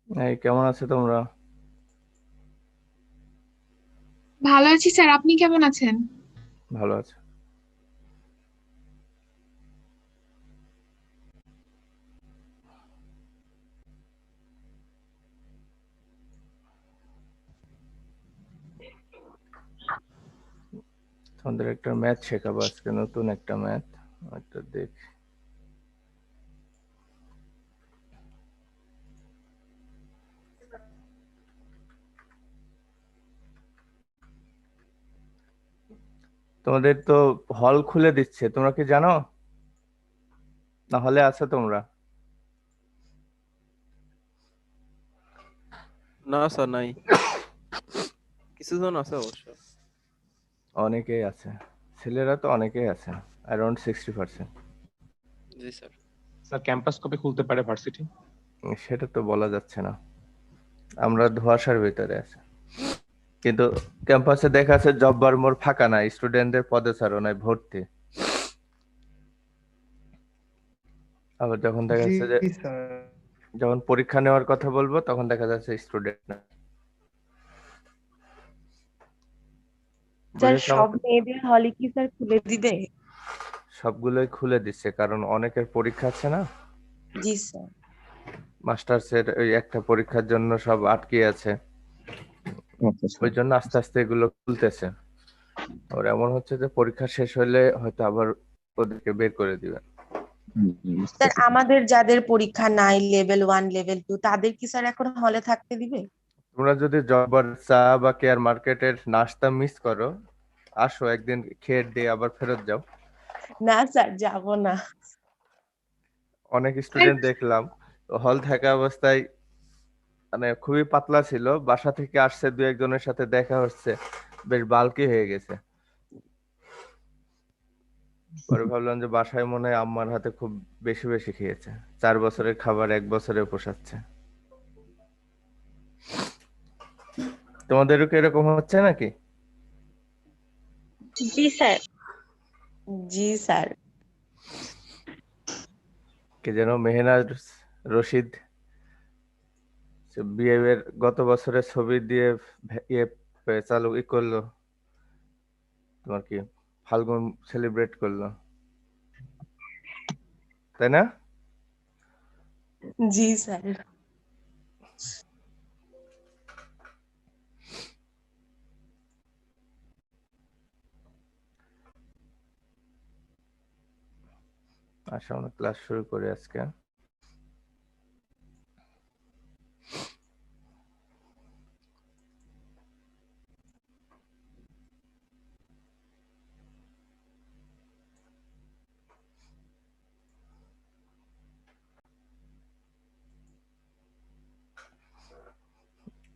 এই কেমন আছো তোমরা? ভালো আছি স্যার, আপনি কেমন আছেন? ভালো আছো? তোমাদের একটা ম্যাথ শেখাবো আজকে, নতুন একটা ম্যাথ। একটা দেখ, তোমাদের তো হল খুলে দিচ্ছে, তোমরা কি জানো? না হলে আছো তোমরা? না স্যার নাই, কিছুজন আছে অবশ্য। অনেকেই আছে, ছেলেরা তো অনেকেই আছে, অ্যারাউন্ড 60%। জি স্যার। স্যার ক্যাম্পাস কবে খুলতে পারে ভার্সিটি? সেটা তো বলা যাচ্ছে না, আমরা ধোঁয়াশার ভিতরে আছি। কিন্তু ক্যাম্পাসে দেখা যাচ্ছে জব্বার মোড় ফাঁকা নাই, স্টুডেন্টদের পদচারণায় ভর্তি। আবার যখন দেখা জি যাচ্ছে যে স্যার। যখন পরীক্ষা নেওয়ার কথা বলবো তখন দেখা যাচ্ছে স্টুডেন্ট না। স্যার বুঝেছো সব আমাকে? মেয়েদের হলে কি স্যার খুলে দিবে? সবগুলোই খুলে দিচ্ছে, কারণ অনেকের পরীক্ষা আছে না। জি স্যার। মাস্টার্সের ওই একটা পরীক্ষার জন্য সব আটকে আছে, আচ্ছা ওই স্যার। জন্য আস্তে আস্তে এগুলো খুলতেছে। আর এমন হচ্ছে যে পরীক্ষা শেষ হলে হয়তো আবার ওদেরকে বের করে দিবে। বুঝতে স্যার পেরেছি। আমাদের যাদের পরীক্ষা নাই, লেভেল 1 লেভেল 2, তাদের কি স্যার এখন হলে থাকতে দিবে? তোমরা যদি জব্বার চা বা কেয়ার মার্কেটের নাস্তা মিস করো, আসো একদিন খেয়ে দিয়ে আবার ফেরত যাও। না স্যার, যাব না। অনেক স্যার, স্টুডেন্ট দেখলাম হল থাকা অবস্থায়, মানে খুবই পাতলা ছিল, বাসা থেকে আসছে দু একজনের সাথে দেখা হচ্ছে, বেশ বাল্কি হয়ে গেছে। পরে ভাবলাম যে বাসায় মনে হয় আম্মার হাতে খুব বেশি বেশি খেয়েছে, 4 বছরের খাবার 1 বছরে পোষাচ্ছে। তোমাদেরও কি এরকম হচ্ছে নাকি? জি স্যার। জি স্যার। কে যেন মেহনাজ রশিদ, সে বিয়ে এর গত বছরের ছবি দিয়ে ইয়ে চালু করলো, তোমার কি ফাল্গুন সেলিব্রেট করলো, তাই না? জি স্যার। আচ্ছা, আমরা ক্লাস শুরু করি আজকে।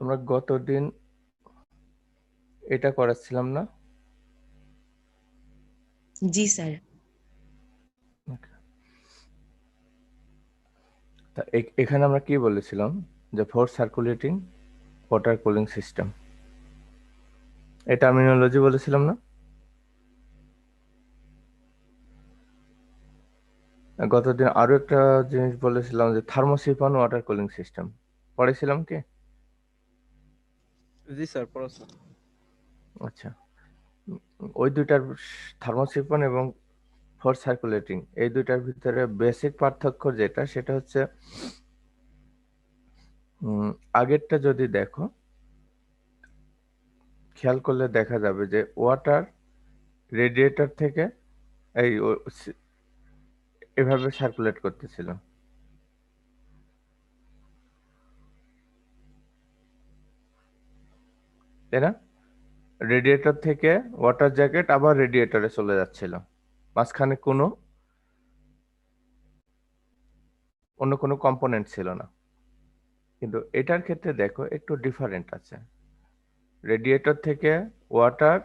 আমরা গতদিন এটা করাচ্ছিলাম না? জি স্যার। তা এখানে আমরা কি বলেছিলাম, যে four circulating water cooling system, এই টার্মিনোলজি বলেছিলাম না? গতদিন আরো একটা জিনিস বলেছিলাম, যে থার্মোসিফন ওয়াটার কুলিং সিস্টেম, পড়েছিলাম কি? জি স্যার, পড়াশোনা। আচ্ছা, ওই দুইটার, থার্মোসিফন এবং ফোর সার্কুলেটিং, এই দুইটার ভিতরে বেসিক পার্থক্য যেটা, সেটা হচ্ছে আগেরটা যদি দেখো, খেয়াল করলে দেখা যাবে যে ওয়াটার রেডিয়েটর থেকে এই এভাবে সার্কুলেট করতেছিল, তাই না? রেডিয়েটর থেকে ওয়াটার জ্যাকেট আবার রেডিয়েটরে চলে যাচ্ছিল, মাঝখানে অন্য কোনো কম্পোনেন্ট ছিল না। কিন্তু এটার ক্ষেত্রে দেখো একটু ডিফারেন্ট আছে। রেডিয়েটর থেকে ওয়াটার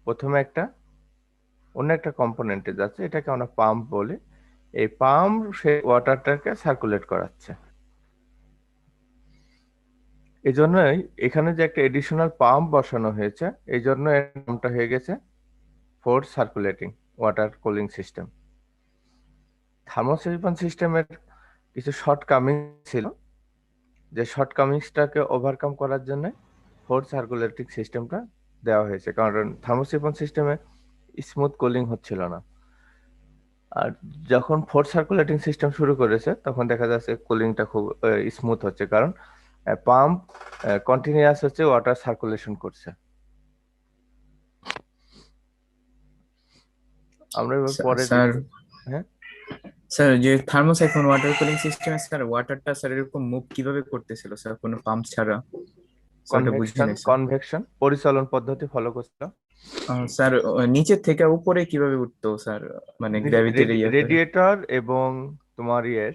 প্রথমে একটা অন্য একটা কম্পোনেন্টে যাচ্ছে, এটাকে আমরা পাম্প বলি। এই পাম্প সেই ওয়াটারটাকে সার্কুলেট করাচ্ছে। এই জন্যই এখানে যে একটা এডিশনাল পাম্প বসানো হয়েছে, এই জন্য এর নামটা হয়ে গেছে force circulating water cooling system. Thermosiphon সিস্টেমের কিছু শর্টকামিং ছিল, যে শর্টকামিংসটাকে ওভারকাম করার জন্য ফোর্স সার্কুলেটিং সিস্টেমটা দেওয়া হয়েছে, কারণ থার্মোসিফন সিস্টেমে স্মুথ কুলিং হচ্ছিল না। আর যখন ফোর্স সার্কুলেটিং সিস্টেম শুরু করেছে তখন দেখা যাচ্ছে কুলিংটা খুব স্মুথ হচ্ছে, কারণ পাম্প কন্টিনিউয়াস হচ্ছে ওয়াটার সার্কুলেশন করছে। আমরা এবার পরে স্যার হ্যাঁ স্যার যে থার্মোসাইক্লোন ওয়াটার কুলিং সিস্টেমে স্যার ওয়াটারটা স্যার এরকম মুভ কিভাবে করতেছিল স্যার কোনো পাম্প ছাড়া? স্যার বুঝি কনভেকশন নাই স্যার। কনভেকশন পরিচালন পদ্ধতি ফলো করছিল। স্যার নিচের থেকে উপরে কিভাবে উঠতো স্যার, মানে গ্র্যাভিটির রেডিয়েটর এবং তোমার ইয়ের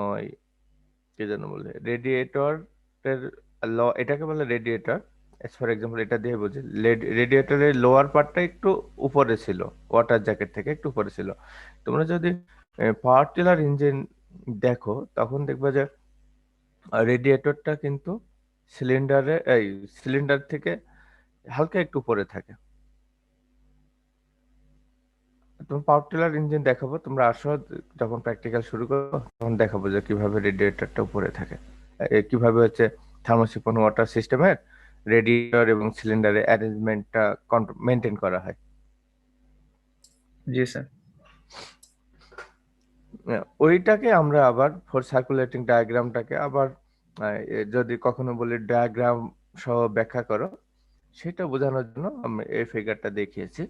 ওই কি যেন বলে রেডিয়েটর এর এটাকে বলে রেডিয়েটর। ফর এক্সাম্পল এটা দিয়ে বুঝি, রেডিয়েটরের লোয়ার পার্টটা একটু উপরে ছিল, ওয়াটার জ্যাকেট থেকে একটু উপরে ছিল। তোমরা যদি পাওয়ার টিলার ইঞ্জিন দেখো তখন দেখবে যে রেডিয়েটরটা কিন্তু সিলিন্ডার থেকে হালকা একটু উপরে থাকে। তুমি পাওয়ার টিলার ইঞ্জিন দেখাবো, তোমরা আসো যখন প্র্যাকটিক্যাল শুরু করো তখন দেখাবো যে কিভাবে রেডিয়েটরটা উপরে থাকে, কিভাবে হচ্ছে থার্মোসিফন ওয়াটার সিস্টেমের রেডিয়েটর এবং সিলিন্ডারের অ্যারেঞ্জমেন্টটা মেনটেন করা হয়। জি স্যার। ওইটাকে আমরা আবার ফোর সার্কুলেটিং ডায়াগ্রামটাকে আবার যদি কখনো বলি ডায়াগ্রাম সহ ব্যাখ্যা করো, সেটা বোঝানোর জন্য আমি এই ফিগারটা দেখিয়েছি।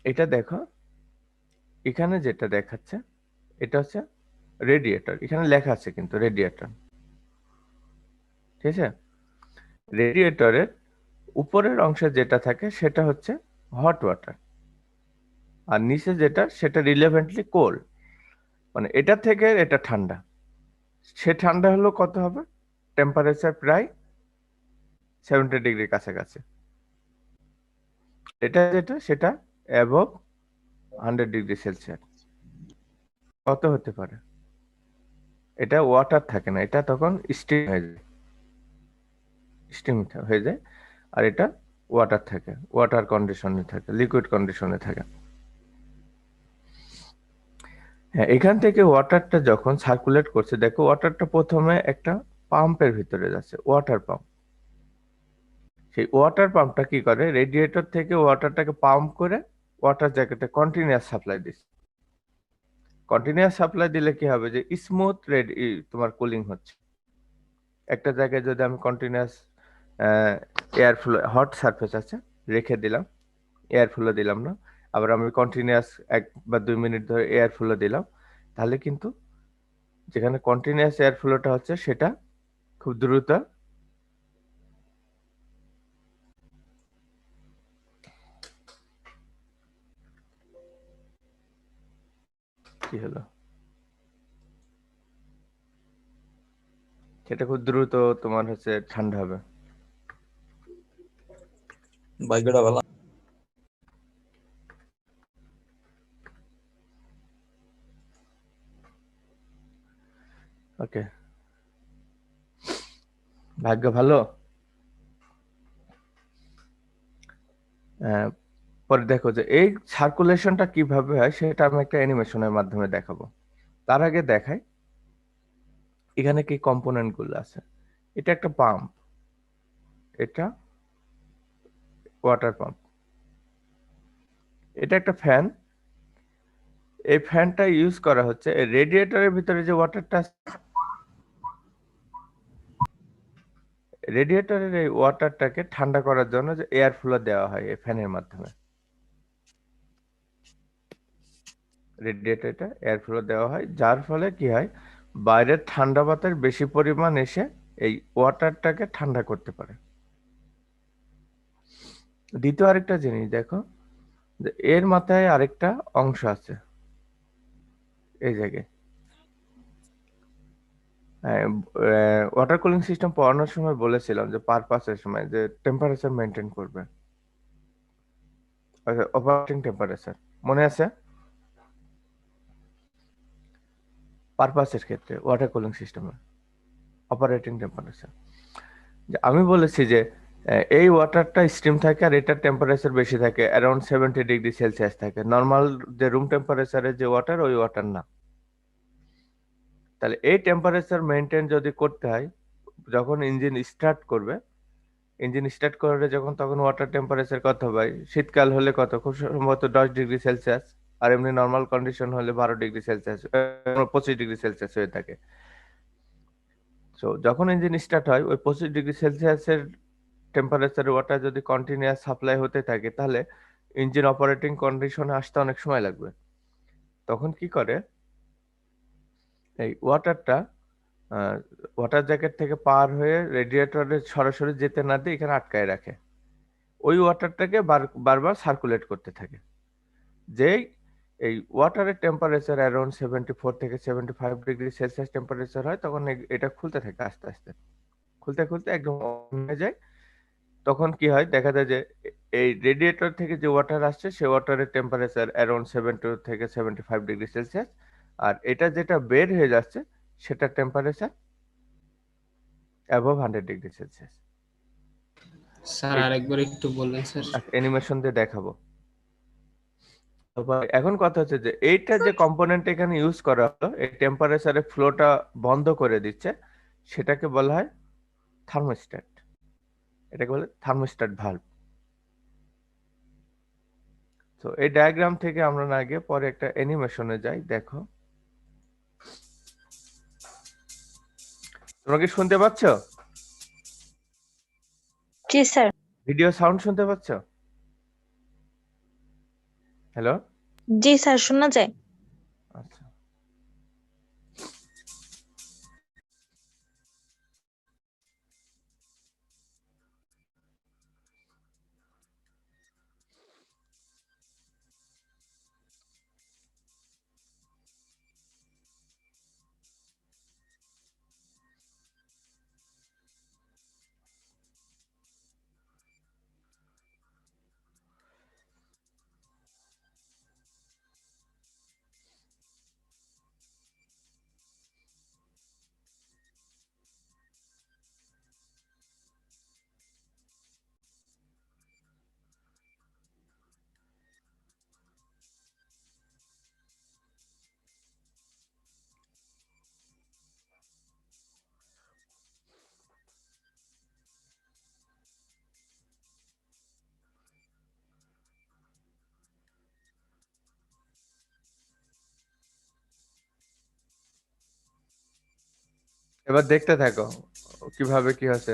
এটা দেখো, এখানে যেটা দেখাচ্ছে এটা হচ্ছে রেডিয়েটর, এখানে লেখা আছে কিন্তু রেডিয়েটর, ঠিক আছে? রেডিয়েটরের উপরের অংশে যেটা থাকে সেটা হচ্ছে হট ওয়াটার, আর নিচে যেটা সেটা রিলেভেন্টলি কোল্ড, মানে এটা থেকে এটা ঠান্ডা। সে ঠান্ডা হলো কত হবে, টেম্পারেচার প্রায় 70 ডিগ্রির কাছাকাছি। এটা যেটা সেটা অ্যাবভ 100 ডিগ্রি সেলসিয়াস। কত হতে পারে? এটা ওয়াটার থাকে না, এটা তখন স্টিম হয়ে যায়, স্টিম হয়ে যায়। আর এটা ওয়াটার থাকে, ওয়াটার কন্ডিশনে থাকে, লিকুইড কন্ডিশনে থাকে। হ্যাঁ, এখান থেকে ওয়াটারটা যখন সার্কুলেট করছে, দেখো ওয়াটারটা প্রথমে একটা পাম্পের ভিতরে যাচ্ছে, ওয়াটার পাম্প। সেই ওয়াটার পাম্পটা কি করে, রেডিয়েটর থেকে ওয়াটারটাকে পাম্প করে ওয়াটার জ্যাকেটে কন্টিনিউয়াস সাপ্লাই দিচ্ছে। কন্টিনিউয়াস সাপ্লাই দিলে কি হবে, যে স্মুথ তোমার কুলিং হচ্ছে। একটা জায়গায় যদি আমি continuous air flow, hot surface আছে, রেখে দিলাম, এয়ার ফ্লো দিলাম না, আবার আমি কন্টিনিউয়াস 1 বা 2 মিনিট ধরে এয়ার ফ্লো দিলাম, তাহলে কিন্তু যেখানে কন্টিনিউয়াস এয়ার ফ্লোটা হচ্ছে সেটা খুব দ্রুত কি হলো, সেটা খুব দ্রুত তোমার হচ্ছে ঠান্ডা হবে। ভাগ্যটা ভালো। ওকে, ভাগ্য ভালো। পরে দেখো যে এই সার্কুলেশনটা কিভাবে হয় সেটা আমি একটা অ্যানিমেশনের মাধ্যমে দেখাবো। তার আগে দেখাই এখানে কি কম্পোনেন্ট গুলো আছে। এটা একটা পাম্প, এটা ওয়াটার পাম্প, এটা একটা ফ্যান। এই ফ্যানটা ইউজ করা হচ্ছে রেডিয়েটরের ভিতরে যে ওয়াটারটা, রেডিয়েটরের এই ওয়াটারটাকে ঠান্ডা করার জন্য যে এয়ার ফ্লো দেওয়া হয় এই ফ্যানের মাধ্যমে। রেডিয়েটরটা এয়ার ফ্লো দেওয়া হয়, যার ফলে কি হয়, বাইরের ঠান্ডা বাতাস বেশি পরিমাণ এসে এই ওয়াটারটাকে ঠান্ডা করতে পারে। দ্বিতীয় আরেকটা জিনিস দেখো, যে এর মাথায় আরেকটা অংশ আছে এই জায়গায়। ওয়াটার কুলিং সিস্টেম পড়ানোর সময় বলেছিলাম যে পারপাসের সময় যে টেম্পারেচার মেনটেন করবে। অপারেটিং টেম্পারেচার মনে আছে? পারপাসের ক্ষেত্রে ওয়াটার কুলিং সিস্টেমে অপারেটিং টেম্পারেচার, আমি বলেছি যে এই ওয়াটারটা স্টিম থাকে আর এটার টেম্পারেচার বেশি থাকে, অ্যারাউন্ড 70 ডিগ্রি সেলসিয়াস থাকে। নর্মাল যে রুম টেম্পারেচারের যে ওয়াটার, ওই ওয়াটার না। তাহলে এই টেম্পারেচার মেনটেন যদি করতে হয়, যখন ইঞ্জিন স্টার্ট করবে, ইঞ্জিন স্টার্ট করে যখন, তখন ওয়াটার টেম্পারেচার কত হয়? শীতকাল হলে কত? খুব সম্ভবত 10 ডিগ্রি সেলসিয়াস। আর এমনি নর্মাল কন্ডিশন হলে 12 ডিগ্রি সেলসিয়াস, 25 ডিগ্রি সেলসিয়াস হয়ে থাকে। সো যখন ইঞ্জিন স্টার্ট হয়, ওই 25 ডিগ্রি সেলসিয়াসের টেম্পারেচারে ওয়াটার যদি কন্টিনিউয়াস সাপ্লাই হতে থাকে, তাহলে ইঞ্জিন অপারেটিং কন্ডিশনে আসতে অনেক সময় লাগবে। তখন কি করে, এই ওয়াটারটা ওয়াটার জ্যাকেট থেকে পার হয়ে রেডিয়েটরে সরাসরি যেতে না দিয়ে এখানে আটকায় রাখে। ওই ওয়াটারটাকে বারবার সার্কুলেট করতে থাকে। যেই এই ওয়াটারের টেম্পারেচার অ্যারাউন্ড 74 থেকে 75 ডিগ্রি সেলসিয়াস টেম্পারেচার হয়, তখন এটা খুলতে থাকে আস্তে আস্তে, খুলতে খুলতে একদম কমে যায়। তখন কি হয়, দেখা যায় যে এই রেডিয়েটর থেকে যে ওয়াটার আসছে, সে ওয়াটারের টেম্পারেচার অ্যারাউন্ড 70 থেকে 75 ডিগ্রি সেলসিয়াস, আর এটা যেটা বের হয়ে যাচ্ছে সেটার temperature above 100 degree Celsius. Sir আরেকবার একটু বলবেন স্যার? অ্যানিমেশন দিয়ে দেখাবো। তারপর এখন কথা হচ্ছে যে এইটা যে কম্পোনেন্ট এখানে ইউজ করা হলো, এই টেম্পারেচারের ফ্লোটা বন্ধ করে দিচ্ছে, সেটাকে বলা হয় থার্মোস্ট্যাট। এটাকে বলে থার্মোস্ট্যাট ভালভ। তো এই ডায়াগ্রাম থেকে আমরা না গিয়ে পরে একটা অ্যানিমেশনে যাই, দেখো। তোমরা কি শুনতে পাচ্ছ? জি স্যার। ভিডিও সাউন্ড শুনতে পাচ্ছ? হ্যালো? জি স্যার, শোনা যায়। আচ্ছা, এবার দেখতে থাকো কিভাবে কি হচ্ছে।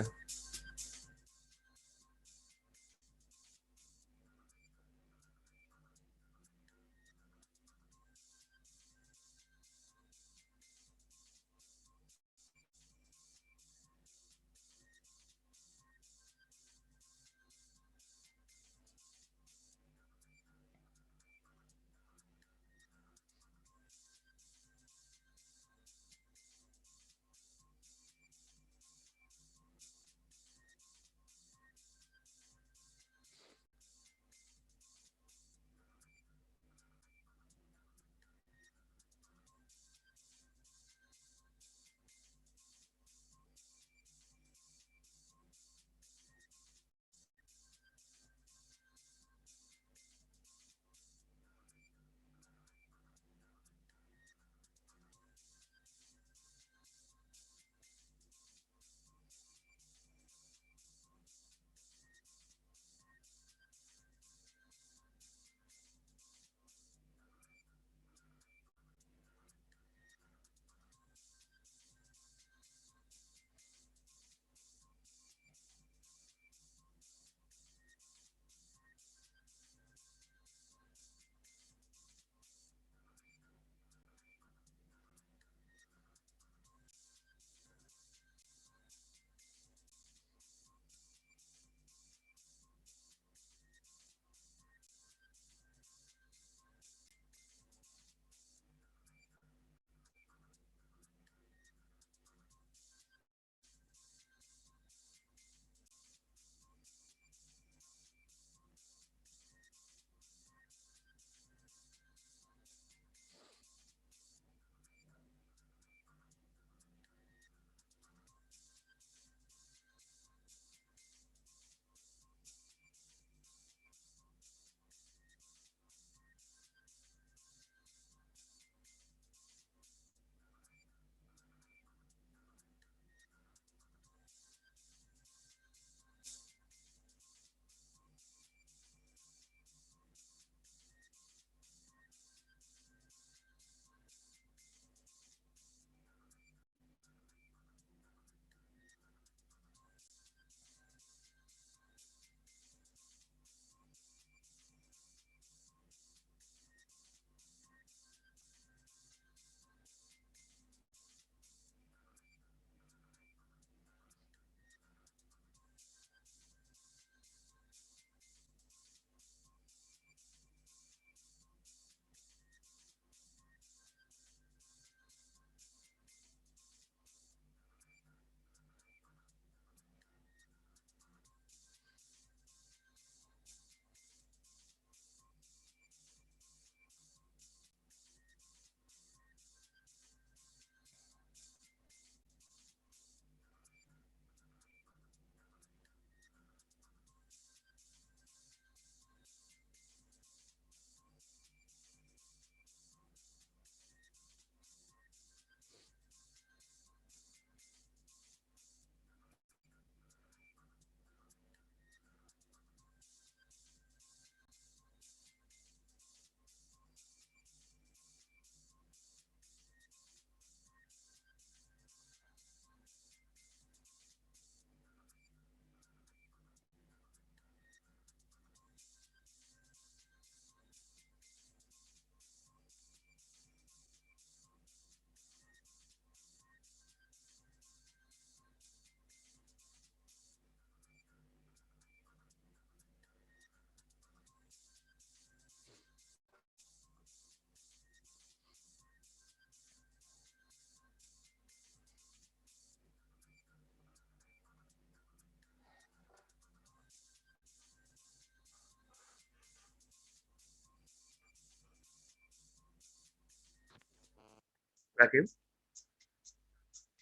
রাকিব,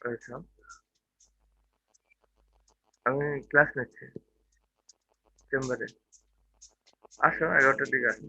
আচ্ছা, আমি ক্লাস নিচ্ছি চেম্বারে। আসো 11টার দিকে আসো।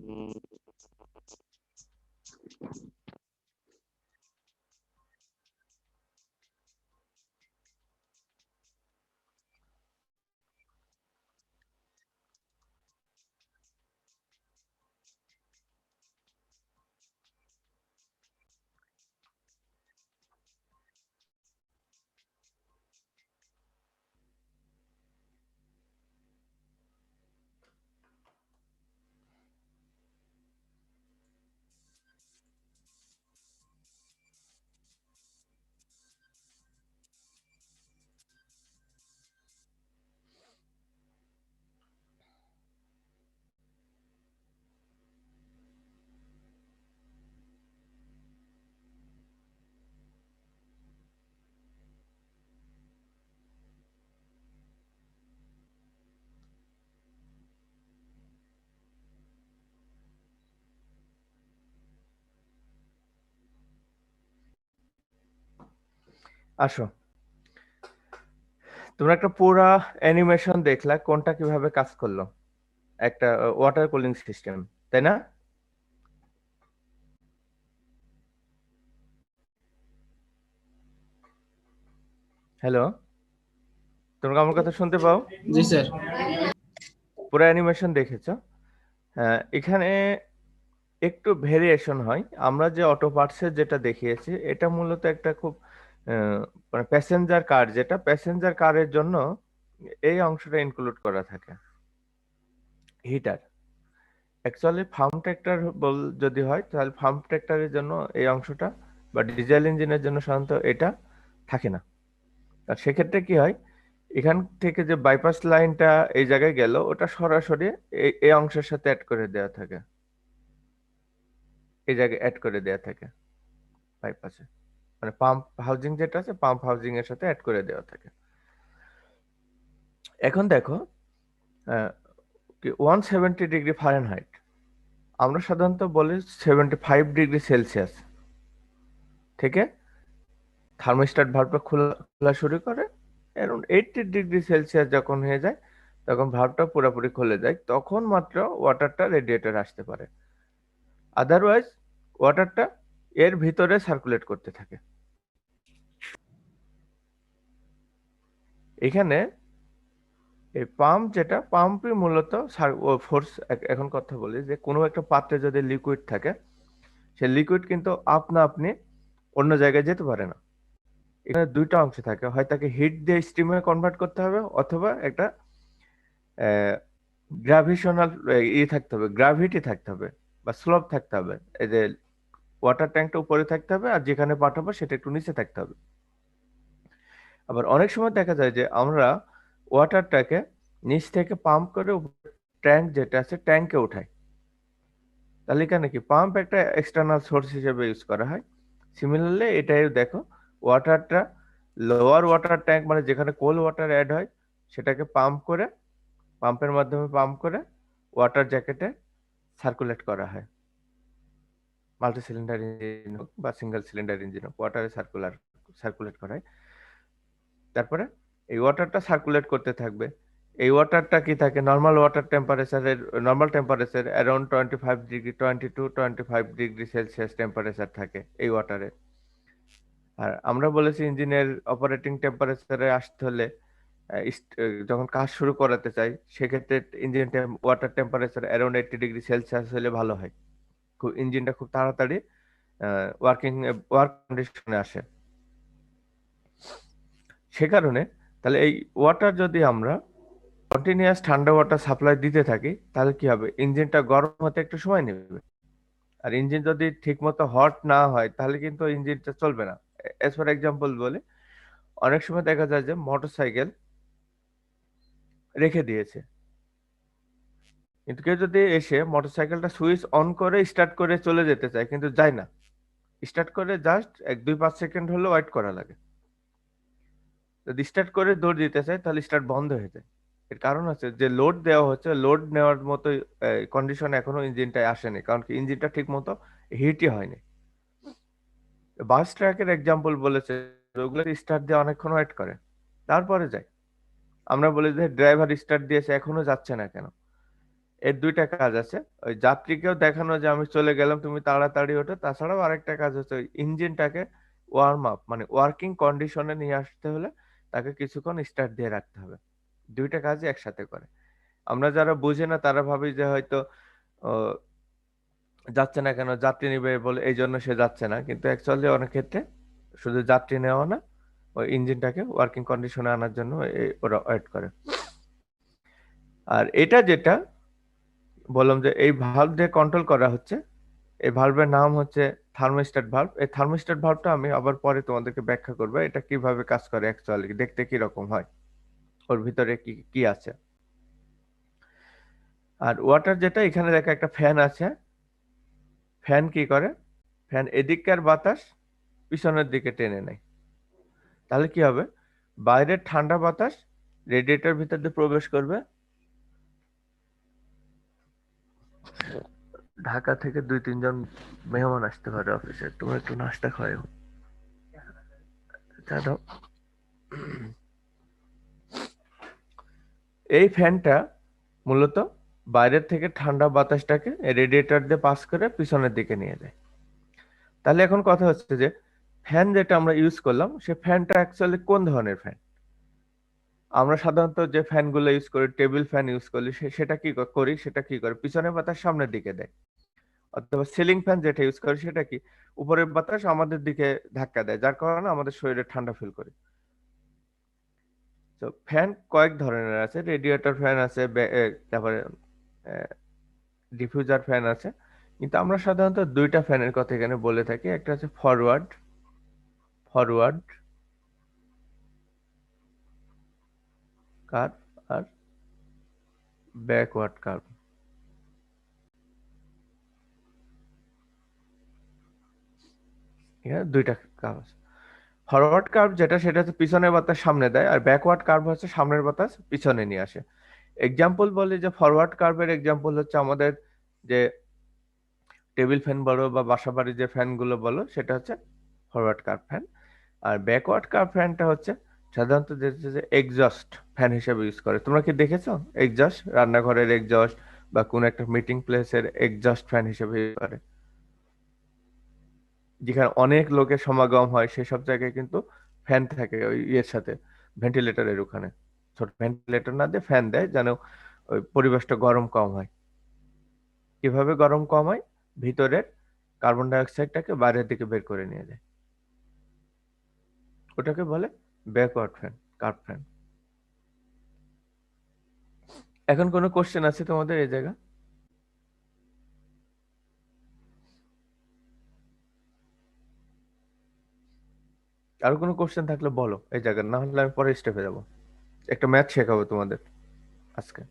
আসো, তোমরা একটা পুরা অ্যানিমেশন দেখলা কোনটা কিভাবে কাজ করলো, একটা ওয়াটার কুলিং সিস্টেম, তাই না? হ্যালো, তোমরা আমার কথা শুনতে পাও? জি স্যার। পুরো অ্যানিমেশন দেখেছো? হ্যাঁ, এখানে একটু ভেরিয়েশন হয়। আমরা যে অটো পার্টসের যেটা দেখিয়েছি এটা মূলত একটা খুব মানে প্যাসেঞ্জার কার, যেটা প্যাসেঞ্জার কারের জন্য এই অংশটা ইনক্লুড করা থাকে, হিটার। অ্যাকচুয়ালি ফার্ম ট্র্যাক্টর যদি হয় তাহলে ফার্ম ট্র্যাক্টরের জন্য এই অংশটা, বা ডিজেল ইঞ্জিনের জন্য সাধারণত এটা থাকে না। আর সেক্ষেত্রে কি হয়, এখান থেকে যে বাইপাস লাইনটা এই জায়গায় গেল ওটা সরাসরি এই অংশের সাথে অ্যাড করে দেওয়া থাকে, এই জায়গায় অ্যাড করে দেওয়া থাকে বাইপাসে, মানে পাম্প হাউজিং যেটা আছে পাম্প হাউজিং এর সাথে অ্যাড করে দেওয়া থাকে। এখন দেখো 170 ডিগ্রি ফারেনহাইট, আমরা সাধারণত বলি 75 ডিগ্রি সেলসিয়াস থেকে থার্মোস্ট্যাট ভালভটা খোলা খোলা শুরু করে, অ্যারাউন্ড 80 ডিগ্রি সেলসিয়াস যখন হয়ে যায় তখন ভালভটা পুরোপুরি খুলে যায়, তখন মাত্র ওয়াটারটা রেডিয়েটর আসতে পারে। আদারওয়াইজ ওয়াটারটা এর ভিতরে সার্কুলেট করতে থাকে। এখানে এই পাম্প, যেটা পাম্পই মূলত ফোর্স। এখন কথা বলি যে কোনো একটা পাত্রে যদি লিকুইড থাকে, সে লিকুইড কিন্তু আপনা আপনি অন্য জায়গায় যেতে পারে না। এখানে দুইটা অংশ থাকে, হয় তাকে হিট দিয়ে স্টিমে কনভার্ট করতে হবে, অথবা একটা গ্রাভিশনাল থাকতে হবে, গ্রাভিটি থাকতে হবে, বা স্লোপ থাকতে হবে। এই যে ওয়াটার ট্যাঙ্কটা উপরে থাকতে হবে আর যেখানে পাঠাবো সেটা একটু নিচে থাকতে হবে। আবার অনেক সময় দেখা যায় যে আমরা ওয়াটারটাকে নিচ থেকে পাম্প করে ট্যাঙ্ক যেটা আছে ট্যাঙ্কে উঠাই, তাহলে এখানে কি পাম্প একটা এক্সটার্নাল সোর্স হিসেবে ইউজ করা হয়। সিমিলারলি এটাই দেখো, ওয়াটারটা লোয়ার ওয়াটার ট্যাঙ্ক মানে যেখানে কোল ওয়াটার অ্যাড হয় সেটাকে পাম্প করে, পাম্পের মাধ্যমে পাম্প করে ওয়াটার জ্যাকেটে সার্কুলেট করা হয়। মাল্টি সিলিন্ডার ইঞ্জিন হোক বা সিঙ্গেল সিলিন্ডার ইঞ্জিন হোক, ওয়াটারে সার্কুলেট করা হয়। তারপরে এই ওয়াটারটা সার্কুলেট করতে থাকবে। এই ওয়াটারটা কি থাকে, normal temperature around 25 degree, 22-25 degree Celsius temperature থাকে এই ওয়াটারে। আর আমরা বলেছি ইঞ্জিনের অপারেটিং টেম্পারেচারে আসতে হলে যখন কাজ শুরু করাতে চাই সেক্ষেত্রে engine water temperature around 80 degree Celsius হলে ভালো হয়, ইঞ্জিনটা খুব তাড়াতাড়ি ওয়ার্ক কন্ডিশনে আসে। সে কারণে তাহলে এই ওয়াটার যদি আমরা কন্টিনিউয়াস ঠান্ডা ওয়াটার সাপ্লাই দিতে থাকি তাহলে কি হবে, ইঞ্জিনটা গরম হতে একটু সময় নেবে। আর ইঞ্জিন যদি ঠিকমতো হট না হয় তাহলে কিন্তু ইঞ্জিনটা চলবে না। এজ ফর এক্সাম্পল বলে, অনেক সময় দেখা যায় যে মোটরসাইকেল রেখে দিয়েছে, কিন্তু কেউ যদি এসে মোটরসাইকেলটা সুইচ অন করে স্টার্ট করে চলে যেতে চায় কিন্তু যায় না, স্টার্ট করে জাস্ট 1-2-5 সেকেন্ড হলেও ওয়েট করা লাগে। যদি স্টার্ট করে দৌড় দিতে চায় তাহলে স্টার্ট বন্ধ হয়ে যায়। এর কারণ হচ্ছে যে লোড দেওয়া হচ্ছে, লোড নেওয়ার মতো কন্ডিশন এখনো ইঞ্জিনটায় আসেনি, কারণ কি ইঞ্জিনটা ঠিক মতো হিটই হয়নি। বাস ট্রাকের এক্সাম্পল বলেছে, ওগুলো স্টার্ট দিয়ে অনেকক্ষণ ওয়েট করে, তারপরে যায়। আমরা বলি যে ড্রাইভার স্টার্ট দিয়েছে এখনো যাচ্ছে না কেন। এর দুইটা কাজ আছে, ওই যাত্রীকেও দেখানো যে আমি চলে গেলাম, তুমি তাড়াতাড়ি ওঠো। তাছাড়াও আরেকটা কাজ হচ্ছে ওই ইঞ্জিনটাকে ওয়ার্ম আপ, মানে ওয়ার্কিং কন্ডিশনে নিয়ে আসতে হলে তাকে কিছুক্ষণ স্টার্ট দিয়ে রাখতে হবে। দুইটা কাজই একসাথে করে। আমরা যারা বুঝি না তারা ভাবি যে হয়তো আহ, যাচ্ছে না কেন, যাত্রী নিবে বলে এই জন্য সে যাচ্ছে না, কিন্তু অ্যাকচুয়ালি অনেক ক্ষেত্রে শুধু যাত্রী নেওয়া না, ওই ইঞ্জিনটাকে ওয়ার্কিং কন্ডিশনে আনার জন্য ওরা ওয়েট করে। আর এটা যেটা বললাম যে এই ভালভ দিয়ে কন্ট্রোল করা হচ্ছে, এই ভালভের নাম হচ্ছে থার্মোস্ট্যাট ভালভ। এই থার্মোস্ট্যাট ভালভটা আমি আবার পরে তোমাদেরকে ব্যাখ্যা করবো এটা কিভাবে কাজ করে, অ্যাকচুয়ালি দেখতে কি রকম হয়, ওর ভিতরে কি কি আছে। আর ওয়াটার যেটা, এখানে দেখা একটা ফ্যান আছে। ফ্যান কি করে, ফ্যান এদিককার বাতাস পিছনের দিকে টেনে নেয়। তাহলে কি হবে, বাইরের ঠান্ডা বাতাস রেডিয়েটর ভিতর দিয়ে প্রবেশ করবে। ঢাকা থেকে 2-3 জন মেহমান আসতে পারে অফিসে, তুমি একটু নাস্তা খাওয়াও। চা দাও। এই ফ্যানটা মূলত বাইরের থেকে ঠান্ডা বাতাসটাকে রেডিয়েটর দিয়ে পাস করে পিছনের দিকে নিয়ে যায়। তাহলে এখন কথা হচ্ছে যে ফ্যান যেটা আমরা ইউজ করলাম, সে ফ্যানটা অ্যাকচুয়ালি কোন ধরনের ফ্যান। আমরা সাধারণত যে ফ্যানগুলো ইউজ করি, টেবিল ফ্যান ইউজ করি, সেটা কি করি, সেটা কি করে পিছনের বাতাস সামনের দিকে দেয়। অথবা সিলিং ফ্যান যেটা ইউজ করি, সেটা কি উপরের বাতাস আমাদের দিকে ধাক্কা দেয়, যার কারণে আমাদের শরীরে ঠান্ডা ফিল করি। তো ফ্যান কয়েক ধরনের আছে, রেডিয়েটর ফ্যান আছে, তারপরে ডিফিউজার ফ্যান আছে। কিন্তু আমরা সাধারণত দুইটা ফ্যানের কথা এখানে বলে থাকি, একটা হচ্ছে ফরওয়ার্ড ফরওয়ার্ড কার্ভ আর ব্যাকওয়ার্ড কার্ভ। এখানে দুইটা কার্ভ আছে। ফরওয়ার্ড কার্ভ যেটা, সেটা হচ্ছে পিছনের বাতাস সামনে দেয়, আর ব্যাকওয়ার্ড কার্ভ হচ্ছে সামনের বাতাস পিছনে নিয়ে আসে। এক্সাম্পল বলি যে ফরওয়ার্ড কার্ভের এক্সাম্পল হচ্ছে আমাদের যে টেবিল ফ্যান বলো বা বাসা বাড়ির যে ফ্যানগুলো বলো, সেটা হচ্ছে ফরওয়ার্ড কার্ভ ফ্যান। আর ব্যাকওয়ার্ড কার্ভ ফ্যানটা হচ্ছে সাধারণত যে এক্সস্ট ফ্যান হিসেবে ইউজ করে। তোমরা কি দেখেছো এক্সস্ট, রান্নাঘরের এক্সস্ট বা কোন একটা মিটিং প্লেসের এক্সস্ট ফ্যান হিসেবে ইউজ করে, যেখানে অনেক লোকের সমাগম হয় সেসব জায়গায় কিন্তু ফ্যান থাকে ওই ইয়ের সাথে, ভেন্টিলেটরের ওখানে ছোট ভেন্টিলেটর না দিয়ে ফ্যান দেয়, যেন ওই পরিবেশটা গরম কম হয়। কিভাবে গরম কম হয়, ভিতরের কার্বন ডাই অক্সাইডটাকে বাইরের দিকে বের করে নিয়ে যায়, ওটাকে বলে ব্যাকওয়ার্ড ফ্যান, কার্ভ ফ্যান। এখন কোনো কোশ্চেন আছে তোমাদের এই জায়গা? আর কোনো কোশ্চেন থাকলে বলো এই জায়গা, না হলে আমি পরে স্টেপে যাবো। একটা ম্যাথ শেখাবো তোমাদের আজকে।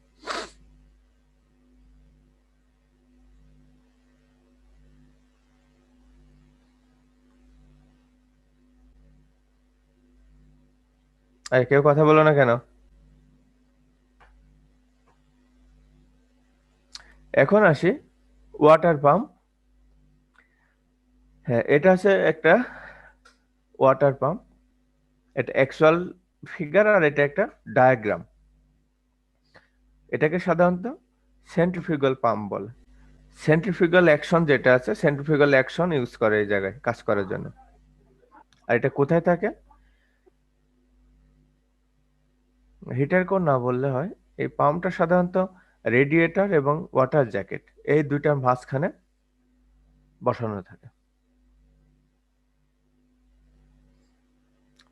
আরে কেউ কথা বলো না কেন? এখন আসি ওয়াটার পাম্প। হ্যাঁ, এটা হচ্ছে একটা ওয়াটার পাম্প, এটা অ্যাকচুয়াল ফিগার আর এটা একটা ডায়াগ্রাম। এটাকে সাধারণত সেন্ট্রিফিউগাল পাম্প বলে। সেন্ট্রিফিউগাল অ্যাকশন যেটা আছে, সেন্ট্রিফিউগাল অ্যাকশন ইউজ করে এই জায়গায় কাজ করার জন্য। আর এটা কোথায় থাকে, হিটার কোর না বললে হয়। এই পাম্পটা সাধারণত রেডিয়েটর এবং ওয়াটার জ্যাকেট এই দুইটার মাঝখানে বসানো থাকে।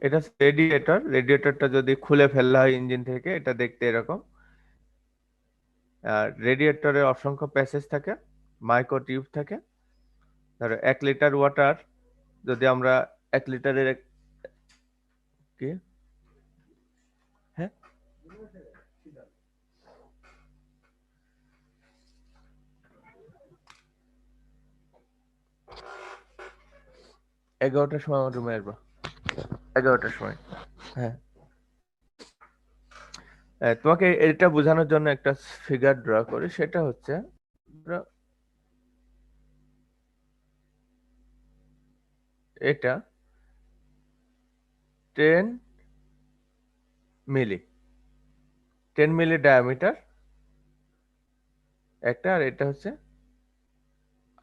এটা রেডিয়েটর, রেডিয়েটরটা যদি খুলে ফেলা হয় ইঞ্জিন থেকে, এটা দেখতে এরকম। আর রেডিয়েটরে অসংখ্য প্যাসেজ থাকে, মাইক্রো টিউব থাকে। ধরো 1 লিটার ওয়াটার, যদি আমরা 1 লিটারের কি, হ্যাঁ এগারোটার সময় আমার রুমে আসবো, 11টার সময়। হ্যাঁ, তোমাকে এটা বোঝানোর জন্য একটা ফিগার ড্র করি, সেটা হচ্ছে এটা 10 মিলি 10 মিলি ডায়ামিটার একটা, আর এটা হচ্ছে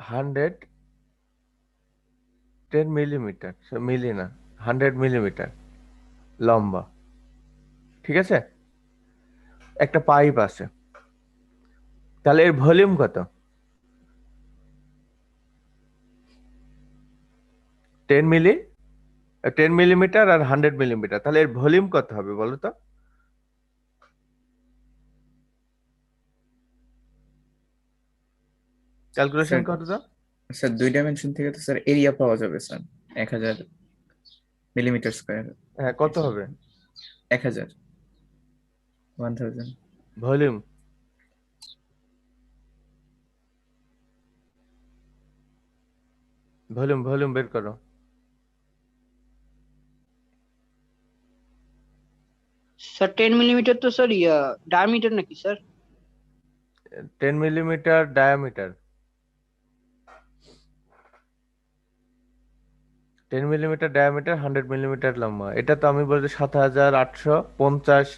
110 মিলিমিটার, মিলি না 100 মিলিমিটার লম্বা। ঠিক আছে, একটা পাইপ আছে, তাহলে এর ভলিউম কত? 10 মিলি 10 মিলিমিটার আর 100 মিলিমিটার, তাহলে এর ভলিউম কত হবে বলো তো? ক্যালকুলেশন স্যার করো তো। স্যার 2 ডাইমেনশন থেকে তো স্যার এরিয়া পাওয়া যাবে স্যার 1000 মিলিমিটার স্কয়ার। হ্যাঁ, কত হবে 1000 1000 ভলিউম? ভলিউম বের করো। স্যার 10 মিলিমিটার তো স্যার ডায়ামিটার নাকি sir? 10 millimetre diameter, 10 millimetre diameter, 100 millimetre লম্বা। এটা তো আমি বলছি 7850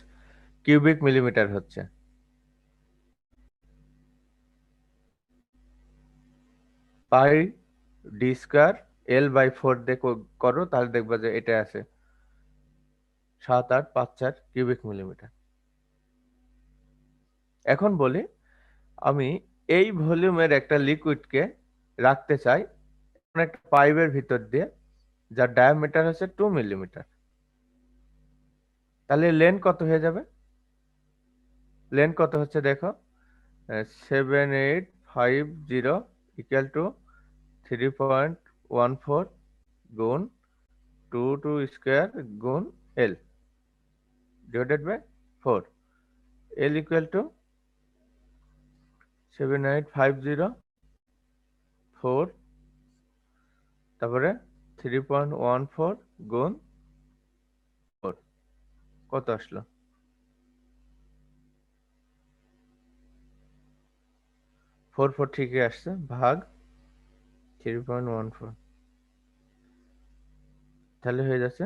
কিউবিক মিলিমিটার হচ্ছে। পাই ডি স্কয়ার L/4 দিয়ে করো, তাহলে দেখবা যে এটা আছে 7854 কিউবিক মিলিমিটার। এখন বলি, আমি এই ভলিউমের একটা লিকুইডকে রাখতে চাই এমন একটা পাইপের ভিতর দিয়ে, যার ডায়ামিটার হচ্ছে 2 মিলিমিটার। তাহলে লেন কত হয়ে যাবে? লেন কত হচ্ছে দেখো, 7850 ইকুয়াল টু 3.14 গুণ 2 স্কয়ার গুণ L divided by 4। L equal to 7850 4, তারপরে 3.14 গুণ 4, কত আসলো? 4 ঠিকই আসছে, ভাগ 3.14, তাহলে হয়ে যাচ্ছে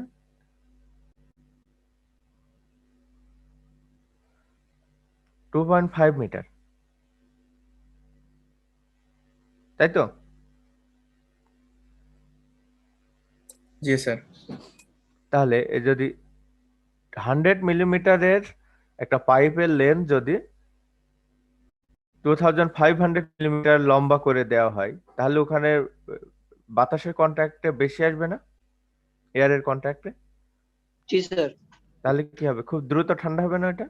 2.5 মিটার, তাই তো? জি স্যার। তাহলে এ যদি 100 মিলিমিটারের একটা পাইপের লেন্থ যদি 2500 মিলিমিটার লম্বা করে দেওয়া হয়, তাহলে ওখানে বাতাসের কন্ট্যাক্টে বেশি আসবে না, এয়ারের কন্ট্যাক্টে? জি স্যার। তাহলে কি হবে, খুব দ্রুত ঠান্ডা হবে না এটা?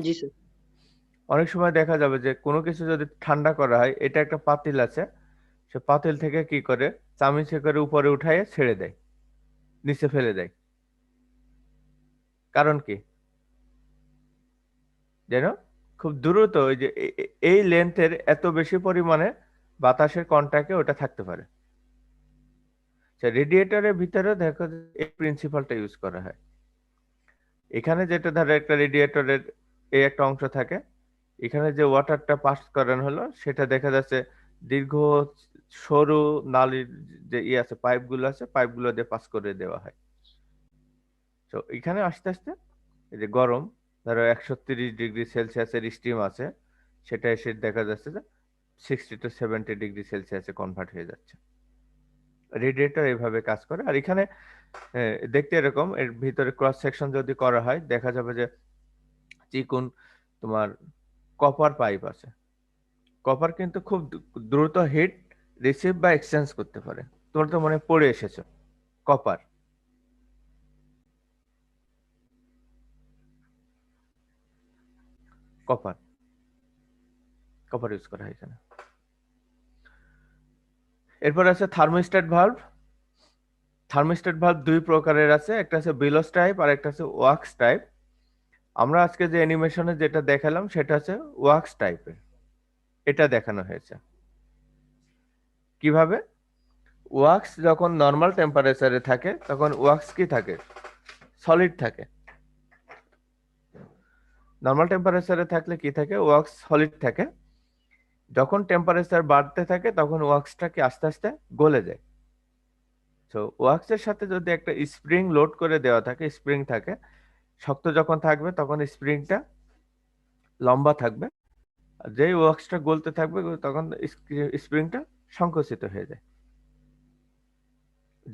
জি স্যার। অনেক সময় দেখা যাবে যে কোনো কিছু যদি ঠান্ডা করা হয়, এটা একটা পাতিল আছে, সে পাতিল থেকে কি করে চামিচে করে উপরে উঠায় ছেড়ে দেয়, নিচে ফেলে দেয়। কারণ কি যেন খুব দ্রুত ওই যে এই লেন্থের এত বেশি পরিমাণে বাতাসের কন্ট্যাক্টে ওটা থাকতে পারে। রেডিয়েটরের ভিতরে দেখো এই প্রিন্সিপালটা ইউজ করা হয়। এখানে যেটা ধরো একটা রেডিয়েটরের এই একটা অংশ থাকে, এখানে যে ওয়াটারটা পাস করানো হলো সেটা দেখা যাচ্ছে দীর্ঘ সরু নালীর যে আছে পাইপগুলো আছে, পাইপগুলো দিয়ে পাস করে দেওয়া হয়। তো এখানে আস্তে আস্তে এই যে গরম ধরো 130 ডিগ্রি সেলসিয়াসের স্টিম আছে, সেটা এসে দেখা যাচ্ছে যে 60 to 70 ডিগ্রি সেলসিয়াসে কনভার্ট হয়ে যাচ্ছে। রেডিয়েটর এইভাবে কাজ করে। আর এখানে দেখতে এরকম, এর ভিতরে ক্রস সেকশন যদি করা হয় দেখা যাবে যে চিকুন তোমার কপার পাইপ আছে। কপার কিন্তু খুব দ্রুত হিট রিসিভ বা এক্সচেঞ্জ করতে পারে। তোমরা তো মনে পড়ে এসেছো কপার। কপার কপার ইউজ করা হয় এখানে। এরপর আছে থার্মোস্ট্যাট ভালভ। থার্মোস্ট্যাট ভালভ দুই প্রকারের আছে, একটা আছে বিলোস টাইপ আর একটা আছে ওয়াক্স টাইপ। আমরা আজকে যে অ্যানিমেশনে যেটা দেখালাম সেটা হচ্ছে ওয়াক্স টাইপের, এটা দেখানো হয়েছে। কিভাবে? ওয়াক্স যখন নর্মাল টেম্পারেচারে থাকে তখন ওয়াক্স কি থাকে, সলিড থাকে। নর্মাল টেম্পারেচারে থাকলে কি থাকে, ওয়াক্স সলিড থাকে। যখন টেম্পারেচার বাড়তে থাকে তখন ওয়াক্সটা কি আস্তে আস্তে গলে যায়। তো ওয়াক্সের সাথে যদি একটা স্প্রিং লোড করে দেওয়া থাকে, স্প্রিং থাকে, শক্ত যখন থাকবে তখন স্প্রিংটা লম্বা থাকবে, আর যেই ওয়াক্সটা গলতে থাকবে তখন স্প্রিংটা সংকুচিত হয়ে যায়,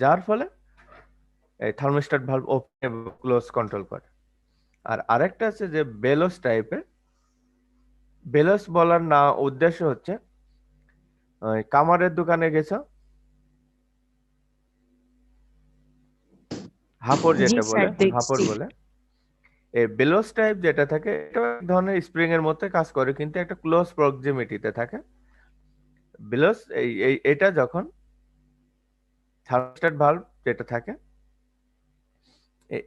যার ফলে এই থার্মোস্ট্যাট ভালভ ওপেন এবং ক্লোজ কন্ট্রোল করে। আর আরেকটা আছে যে বেলোস টাইপের। বেলোস বলার না উদ্দেশ্য হচ্ছে, ওই কামারের দোকানে গেছো, হাপড় জি যেটা বলে, স্যার হাপড় দেখছি। বলে, এই বেলোস টাইপ যেটা থাকে এটা এক ধরনের স্প্রিং এর মধ্যে কাজ করে, কিন্তু একটা ক্লোজ প্রক্সিমিটিতে থাকে। বেলোস এটা যখন থার্মোস্ট্যাট ভালভ যেটা থাকে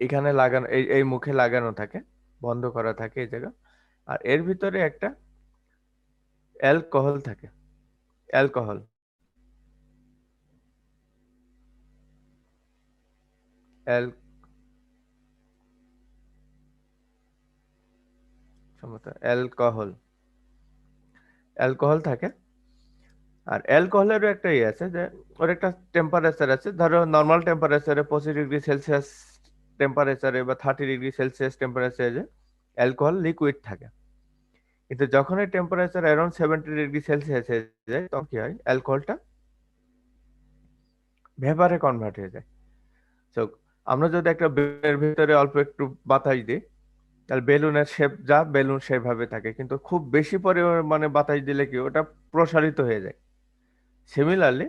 এখানে লাগানো, এই মুখে লাগানো থাকে, বন্ধ করা থাকে এই জায়গা, আর এর ভিতরে একটা অ্যালকোহল থাকে, অ্যালকোহল অ্যালকোহল অ্যালকোহল থাকে। আর অ্যালকোহলেরও একটা ইয়ে আছে যে ওর একটা টেম্পারেচার আছে, ধরো নর্মাল টেম্পারেচারে 25°C টেম্পারেচারে বা 30°C টেম্পারেচারে অ্যালকোহল লিকুইড থাকে, কিন্তু যখন এই টেম্পারেচার অ্যারাউন্ড 70°C হয়ে যায় তখন কি হয়, অ্যালকোহলটা ভেপারে কনভার্ট হয়ে যায়। তো আমরা যদি একটা বেলুনের ভিতরে অল্প একটু বাতাস দিই, তাহলে বেলুনের শেপ যা বেলুন সেভাবে থাকে, কিন্তু খুব বেশি পরিমাণে বাতাস দিলে কি ওটা প্রসারিত হয়ে যায়। সিমিলারলি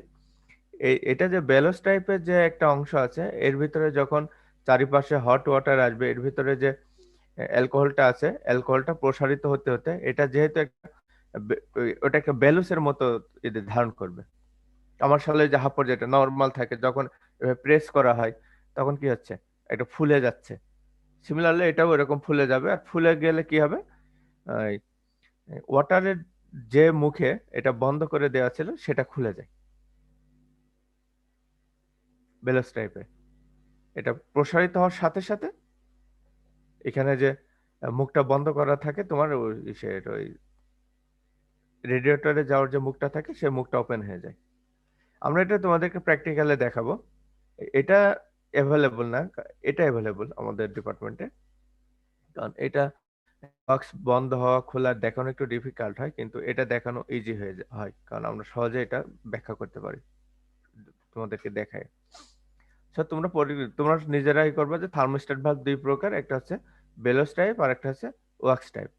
এটা যে বেলোস টাইপের যে একটা অংশ আছে, এর ভিতরে যখন চারিপাশে হট ওয়াটার আসবে, এর ভিতরে যে অ্যালকোহলটা আছে, অ্যালকোহলটা প্রসারিত হতে হতে এটা যেহেতু ওটা একটা বেলুসের মতো ধারণ করবে। আমার সালে যে হাঁপড় যেটা নর্মাল থাকে, যখন প্রেস করা হয় তখন কি হচ্ছে, এটা ফুলে যাচ্ছে। সিমিলারলি এটাও এরকম ফুলে যাবে, আর ফুলে গেলে কি হবে, ওয়াটারের যে মুখে এটা বন্ধ করে দেওয়া ছিল সেটা খুলে যায় বেলোস টাইপে। এটা প্রসারিত হওয়ার সাথে সাথে এখানে যে মুখটা বন্ধ করা থাকে তোমার, ওই রেডিয়েটরে যাওয়ার যে মুখটা থাকে সেই মুখটা ওপেন হয়ে যায়। আমরা এটা তোমাদেরকে প্র্যাকটিক্যালে দেখাবো। এটা অ্যাভেলেবল না, এটা অ্যাভেলেবল আমাদের ডিপার্টমেন্টে, কারণ এটা বক্স বন্ধ হওয়া খোলা দেখানো একটু ডিফিকাল্ট হয়, কিন্তু এটা দেখানো ইজি হয়, কারণ আমরা সহজে এটা ব্যাখ্যা করতে পারি, তোমাদেরকে দেখায়। তোমরা নিজেরাই করবে যে থার্মোস্ট্যাট ভালভ দুই প্রকার, একটা হচ্ছে বেলোস টাইপ আর একটা হচ্ছে ওয়াক্স টাইপ।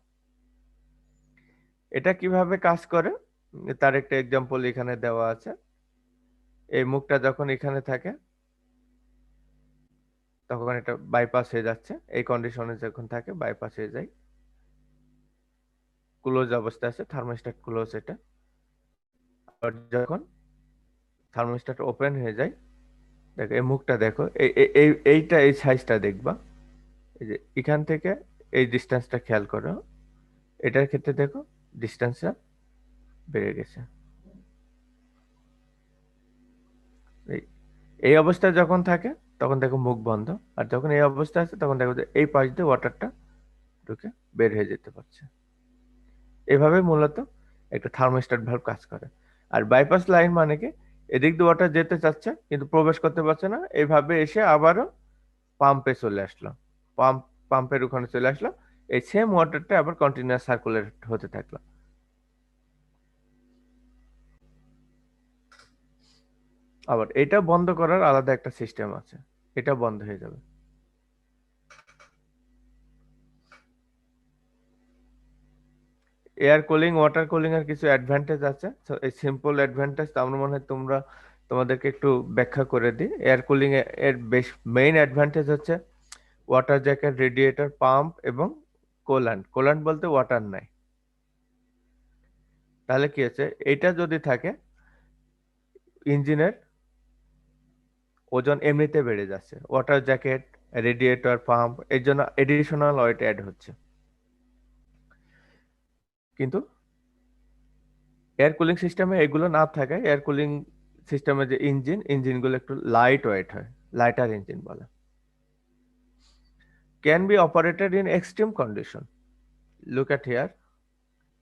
এটা কিভাবে কাজ করে তার একটা এক্সাম্পল এখানে দেওয়া আছে। এই মুখটা যখন এখানে থাকে তখন এটা বাইপাস হয়ে যাচ্ছে, এই কন্ডিশনে যখন থাকে বাইপাস হয়ে যায়, ক্লোজ অবস্থা আছে, থার্মোস্ট্যাট ক্লোজ। এটা আর যখন থার্মোস্ট্যাট ওপেন হয়ে যায়, দেখো এই মুখটা দেখো, এইটা এই সাইজটা দেখবা, এই যে এখান থেকে এই ডিস্টেন্সটা খেয়াল করো, এটার ক্ষেত্রে দেখো ডিস্টেন্সটা বেড়ে গেছে। এই অবস্থায় যখন থাকে তখন দেখো মুখ বন্ধ, আর যখন এই অবস্থা আছে তখন দেখো যে এই পাশ দিয়ে ওয়াটারটা ঢুকে বের হয়ে যেতে পারছে। এভাবে মূলত একটা থার্মোস্ট্যাট ভালভ কাজ করে। আর বাইপাস লাইন মানে কি, এদিক দিয়ে ওয়াটার যেতে চাচ্ছে কিন্তু প্রবেশ করতে পারছে না, এইভাবে এসে আবারও পাম্পে চলে আসলো, পাম্পের ওখানে চলে আসলো, এই সেম ওয়াটারটা আবার কন্টিনিউয়াস সার্কুলেট হতে থাকলো। আবার এটা বন্ধ করার আলাদা একটা সিস্টেম আছে, এটা বন্ধ হয়ে যাবে। এয়ার কুলিং ওয়াটার কুলিং এর কিছু অ্যাডভান্টেজ আছে, তো এই সিম্পল অ্যাডভান্টেজ আমরা মনে হয় তোমাদেরকে একটু ব্যাখ্যা করে দিই। এয়ার কুলিং এর মেইন অ্যাডভান্টেজ হচ্ছে ওয়াটার জ্যাকেট, রেডিয়েটর, পাম্প এবং কোল্যান্ট। কোল্যান্ট বলতে ওয়াটার নাই। তাহলে কি হচ্ছে, এটা যদি থাকে ইঞ্জিনের ওজন এমনিতে বেড়ে যাচ্ছে, ওয়াটার জ্যাকেট, রেডিয়েটর, পাম্প, এর জন্য এডিশনাল ওয়েট অ্যাড হচ্ছে। কিন্তু এয়ার কুলিং সিস্টেমে এগুলো না থাকে, এয়ার কুলিং সিস্টেমে যে ইঞ্জিনগুলো একটু লাইট ওয়েট হয়, লাইটার ইঞ্জিন বলে। Can be operated in extreme condition. Look at here,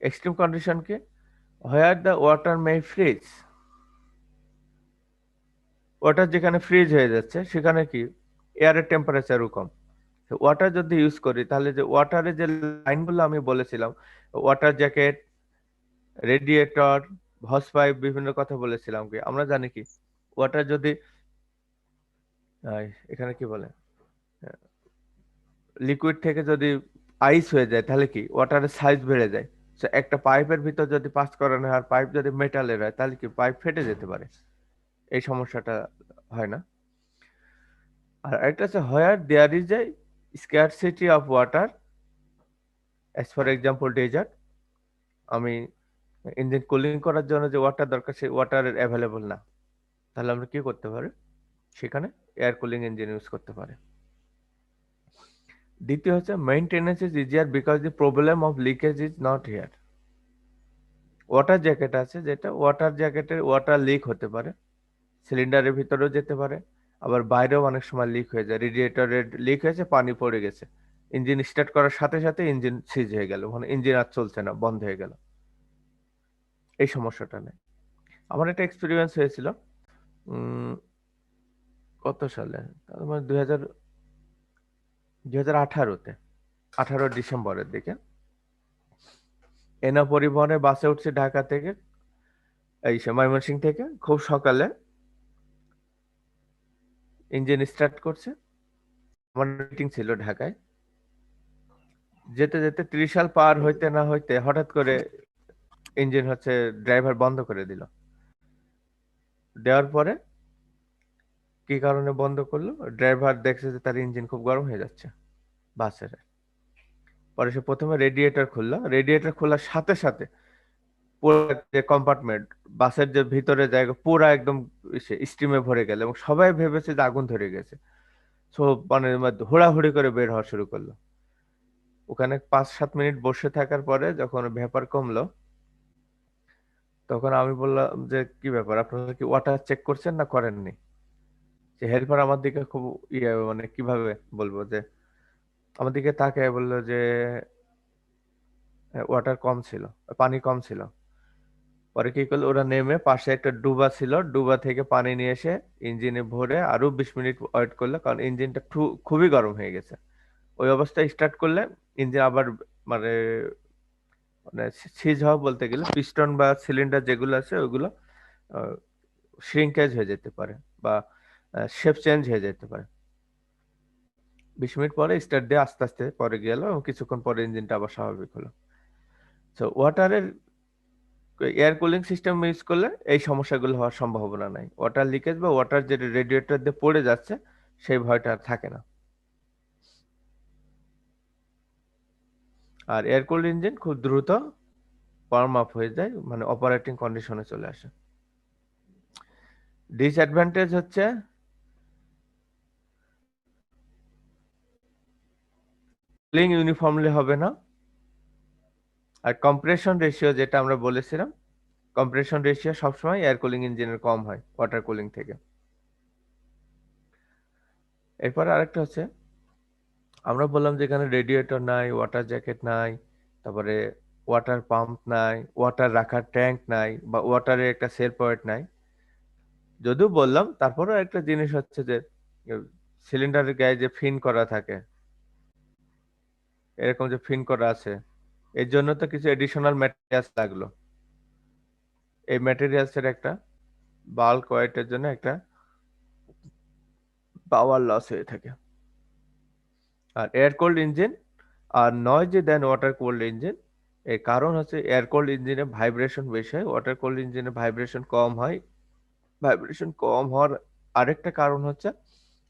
extreme condition কি, where the water may freeze. Water যেখানে ফ্রিজ হয়ে যাচ্ছে সেখানে কি এয়ারের টেম্পারেচারও কম। ওয়াটার যদি ইউজ করি তাহলে যে ওয়াটারের যে লাইনগুলো আমি বলেছিলাম, ওয়াটার জ্যাকেট, রেডিয়েটর, হস পাইপ, বিভিন্ন কথা বলেছিলাম, কি আমরা জানি কি ওয়াটার যদি এখানে কি বলে লিকুইড থেকে যদি আইস হয়ে যায় তাহলে কি ওয়াটারের সাইজ বেড়ে যায়। So, একটা পাইপের ভিতর যদি পাস করানো হয় আর পাইপ যদি মেটালের হয় তাহলে কি পাইপ ফেটে যেতে পারে, এই সমস্যাটা হয় না। আর একটা হচ্ছে where there is a scarcity of water, as for example desert, আমি ইঞ্জিন কুলিং করার জন্য যে ওয়াটার দরকার সেই ওয়াটারের অ্যাভেলেবল না, তাহলে আমরা কি করতে পারি, সেখানে এয়ার কুলিং ইঞ্জিন ইউজ করতে পারি। দ্বিতীয় হচ্ছে maintenance is easier because the problem of leakage is not here. Water jacket আছে, যেটা ওয়াটার জ্যাকেটের ওয়াটার লিক হতে পারে, সিলিন্ডারের ভিতরেও যেতে পারে, আবার বাইরেও অনেক সময় লিক হয়ে যায়। রেডিয়েটরের লিক হয়েছে, পানি পড়ে গেছে, ইঞ্জিন স্টার্ট করার সাথে সাথে ইঞ্জিন সিজ হয়ে গেল, মানে ইঞ্জিন আর চলছে না, বন্ধ হয়ে গেল, এই সমস্যাটা নেই। আমার একটা এক্সপিরিয়েন্স হয়েছিল কত সালে, মানে 2018-তে, 18 ডিসেম্বরের দিকে এনা পরিবহনে বাসে উঠছি ঢাকা থেকে, এই ময়মনসিংহ থেকে, খুব সকালে ইঞ্জিন স্টার্ট করছে, আমার মিটিং ছিল ঢাকায়, যেতে যেতে ত্রিশাল পার হইতে না হইতে হঠাৎ করে ইঞ্জিন হচ্ছে ড্রাইভার বন্ধ করে দিল। দেওয়ার পরে কি কারণে বন্ধ করলো, ড্রাইভার দেখছে যে তার ইঞ্জিন খুব গরম হয়ে যাচ্ছে বাসের। পরে সে প্রথমে রেডিয়েটর খুললো, রেডিয়েটর খোলার সাথে সাথে পুরো যে কম্পার্টমেন্ট বাসের যে ভিতরে জায়গা পুরা একদম স্টিমে ভরে গেল এবং সবাই ভেবেছে যে আগুন ধরে গেছে। সো মানে হুড়াহুড়ি করে বের হওয়া শুরু করলো। ওখানে 5-7 মিনিট বসে থাকার পরে যখন ভেপার কমলো, তখন আমি বললাম যে কি ব্যাপার, আপনারা কি ওয়াটার চেক করছেন না করেননি? যে হেল্পার আমার দিকে খুব মানে কিভাবে বলবো, যে আমার দিকে তাকায় বললো যে ওয়াটার কম ছিল, পানি কম ছিল। পরে কি করলো, ওরা নেমে পাশে একটা ডুবা ছিল, ডুবা থেকে পানি নিয়ে এসে ইঞ্জিনে ভরে আরো 20 মিনিট ওয়েট করলো, কারণ ইঞ্জিনটা খুবই গরম হয়ে গেছে। ওই অবস্থায় স্টার্ট করলে ইঞ্জিন আবার মানে মানে সিজ হওয়া বলতে গেলে পিস্টন বা সিলিন্ডার যেগুলো আছে ওইগুলো শ্রিঙ্কেজ হয়ে যেতে পারে বা শেপ চেঞ্জ হয়ে যেতে পারে। 20 মিনিট পরে স্টার্ট দিয়ে আস্তে আস্তে পরে গেল এবং কিছুক্ষণ পরে ইঞ্জিনটা আবার স্বাভাবিক হলো। তো ওয়াটারের এয়ার কুলিং সিস্টেম ইউজ করলে এই সমস্যাগুলো হওয়ার সম্ভাবনা নাই। ওয়াটার লিকেজ বা ওয়াটার যে রেডিয়েটর দিয়ে পড়ে যাচ্ছে সেই ভয়টা আর থাকে না। আর এয়ার কুলড ইঞ্জিন খুব দ্রুত ওয়ার্ম আপ হয়ে যায়, মানে অপারেটিং কন্ডিশনে চলে আসে। ডিসঅ্যাডভান্টেজ হচ্ছে কুলিং ইউনিফর্মলি হবে না, আর কম্প্রেশন রেশিও যেটা আমরা বলেছিলাম, কম্প্রেশন রেশিও সবসময় এয়ার কুলিং ইঞ্জিনের কম হয় ওয়াটার কুলিং থেকে। এরপর আরেকটা হচ্ছে আমরা বললাম যে এখানে রেডিয়েটর নাই, ওয়াটার জ্যাকেট নাই, তারপরে ওয়াটার পাম্প নাই, ওয়াটার রাখার ট্যাঙ্ক নাই, বা ওয়াটারের একটা সেল পয়েন্ট নাই। যদিও বললাম, তারপরেও একটা জিনিস হচ্ছে যে সিলিন্ডারের গায়ে যে ফিন করা থাকে, এরকম যে ফিন করা আছে, এর জন্য তো কিছু এডিশনাল ম্যাটেরিয়ালস লাগলো। এই ম্যাটেরিয়ালসের একটা বাল্ক ওয়েটের জন্য একটা পাওয়ার লস হয়ে থাকে। আর এয়ার কোল্ড ইঞ্জিন আর নয়েজি দেন ওয়াটার কোল্ড ইঞ্জিন, এর কারণ হচ্ছে এয়ার কোল্ড ইঞ্জিনে ভাইব্রেশন বেশি হয়, ওয়াটার কোল্ড ইঞ্জিনে ভাইব্রেশন কম হয়। ভাইব্রেশন কম হওয়ার আরেকটা কারণ হচ্ছে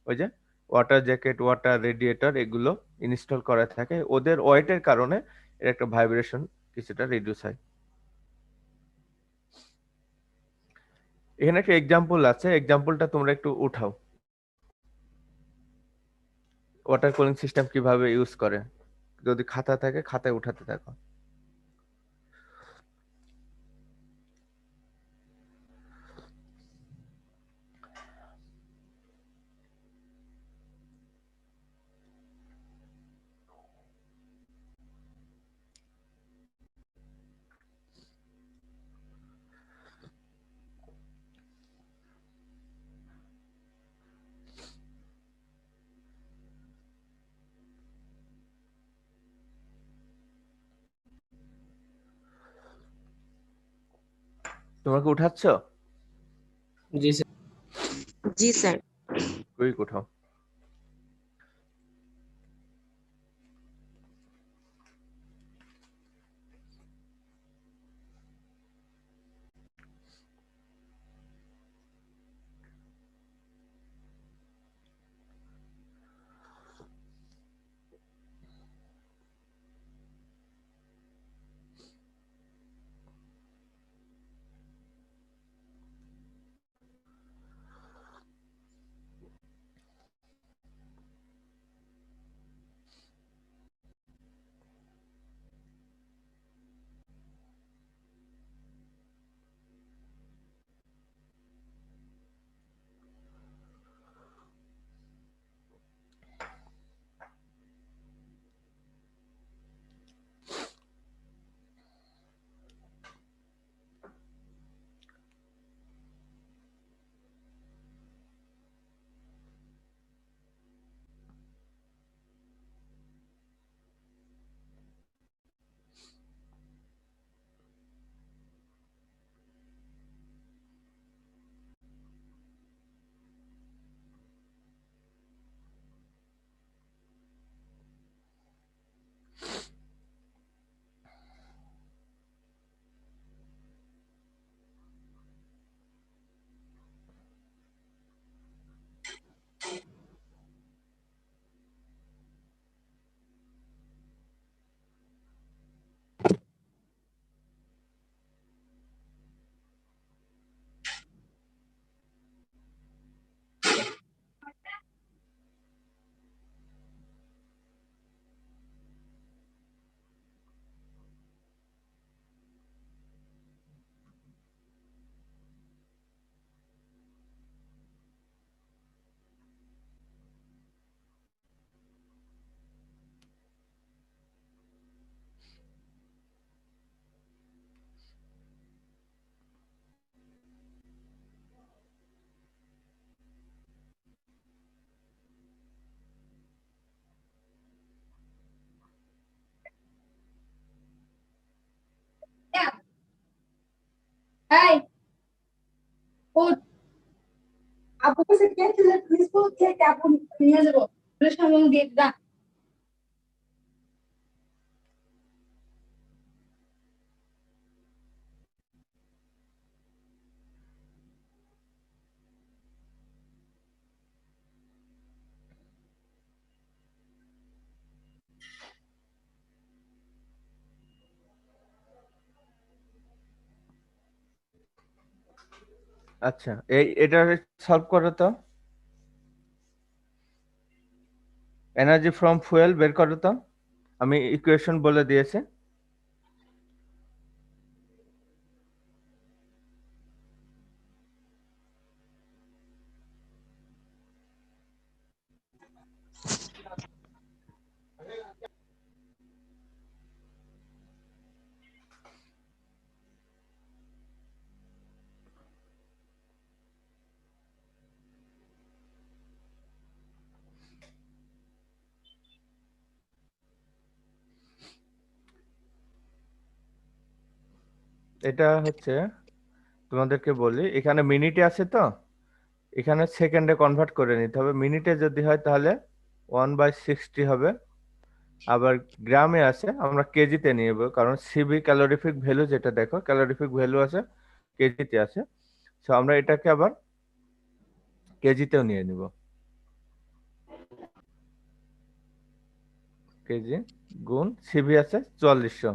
ওই যে ওয়াটার জ্যাকেট, ওয়াটার রেডিয়েটর এগুলো ইনস্টল করা থাকে, ওদের ওয়েটের কারণে এর একটা ভাইব্রেশন কিছুটা রিডিউস হয়। এখানে একটা এক্সাম্পল আছে, এক্সাম্পলটা তোমরা একটু উঠাও, ওয়াটার কুলিং সিস্টেম কিভাবে ইউজ করে, যদি খাতা থাকে খাতায় উঠাতে থাকো। তোমরা কি উঠাচ্ছ? জি স্যার। জি স্যার। কুইক উঠাও। আচ্ছা, এটা সলভ করো তো। এনার্জি ফ্রম ফুয়েল বের করো তো। আমি ইকুয়েশন বলে দিয়েছি। এটা হচ্ছে, তোমাদেরকে বলি, এখানে মিনিটে আছে তো, এখানে সেকেন্ডে কনভার্ট করে নিতে হবে। মিনিটে যদি হয় তাহলে 1/60 হবে। আবার গ্রামে আছে, আমরা কেজিতে নিয়ে নেবো, কারণ সিবি ক্যালোরিফিক ভ্যালু যেটা দেখো, ক্যালোরিফিক ভ্যালু আছে কেজিতে আছে। তো আমরা এটাকে আবার কেজিতেও নিয়ে নিব। কেজি গুণ সিবি আছে 4400।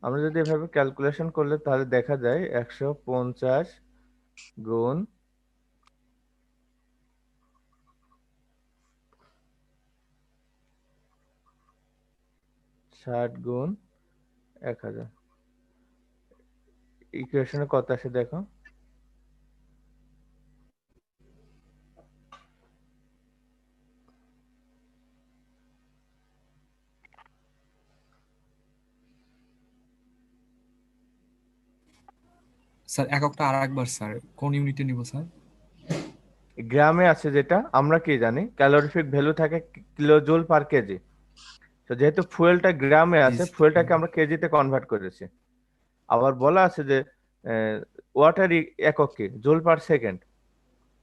আমরা যদি এভাবে ক্যালকুলেশন করলে তাহলে দেখা যায় 150 গুণ 60 গুণ 1000। ইকুয়েশনে কত আসে দেখো। স্যার এককটা আরেকবার স্যার, কোন ইউনিটে নিব স্যার? গ্রামে আছে যেটা, আমরা কি জানি ক্যালোরিফিক ভ্যালু থাকে কিলোজুল পার কেজি। তো যেহেতু ফুয়েলটা গ্রামে আছে, ফুয়েলটাকে আমরা কেজিতে কনভার্ট করেছি। আবার বলা আছে যে ওয়াটার একক কি, জুল পার সেকেন্ড।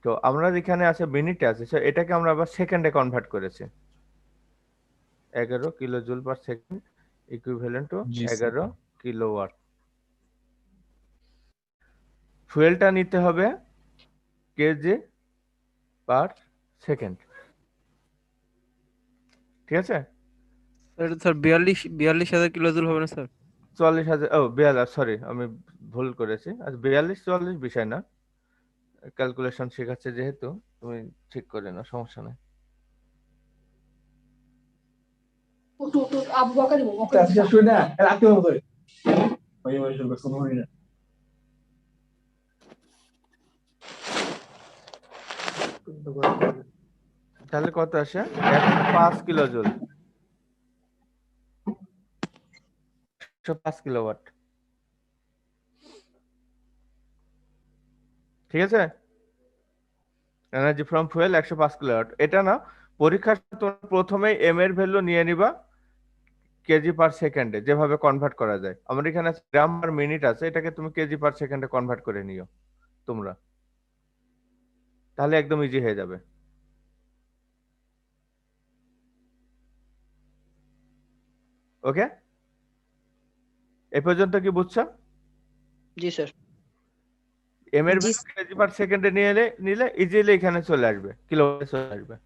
তো আমরা যেখানে আছে মিনিটে আছে, so এটাকে আমরা আবার সেকেন্ডে কনভার্ট করেছি। 11 kilo joule per second equivalent to জি স্যার 11 কিলোওয়াট। ফুয়েলটা নিতে হবে কেজি পার সেকেন্ড, ঠিক আছে? স্যার 42,000 কিলোজুল হবে না স্যার? 44,000, ও 42, সরি আমি ভুল করেছি। আচ্ছা 42-44 বিষয় না, ক্যালকুলেশন শেখাচ্ছে যেহেতু, তুমি ঠিক করে না, সমস্যা নাই। তাহলে কত আসে? 105 কিলো জুল, 105 কিলোওয়াট, ঠিক আছে? Energy from fuel 105 kilowatt. এটা না, পরীক্ষা তোমরা প্রথমেই এম এর ভ্যালু নিয়ে নিবা কেজি পার সেকেন্ডে, যেভাবে কনভার্ট করা যায়। আমার এখানে আছে গ্রাম পার মিনিট আছে, এটাকে তুমি কেজি পার সেকেন্ডে কনভার্ট করে নিও তোমরা, তাহলে একদম ইজি হয়ে যাবে। ওকে, এ পর্যন্ত কি বুঝছো? জি স্যার। এম এর জি ভ্যালু কেজি পার সেকেন্ডে নিলে ইজিলি এখানে চলে আসবে, কিলোওয়াটে চলে আসবে।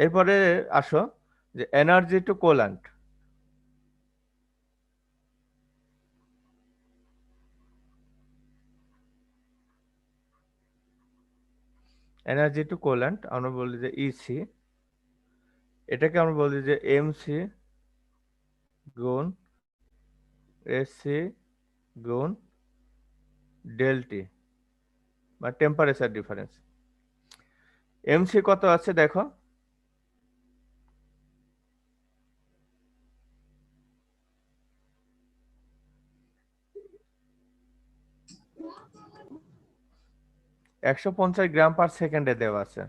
এরপরে আসো যে এনার্জি টু কোল্যান্ট। এনার্জি টু কোল্যান্ট আমরা বলি যে ইসি, এটাকে আমরা বলি যে এমসি গুণ এসি গুণ ডেলটি বা টেম্পারেচার ডিফারেন্স। এমসি কত আছে দেখো, একশো 50 গ্রাম পার সেকেন্ডে দেওয়া আছে।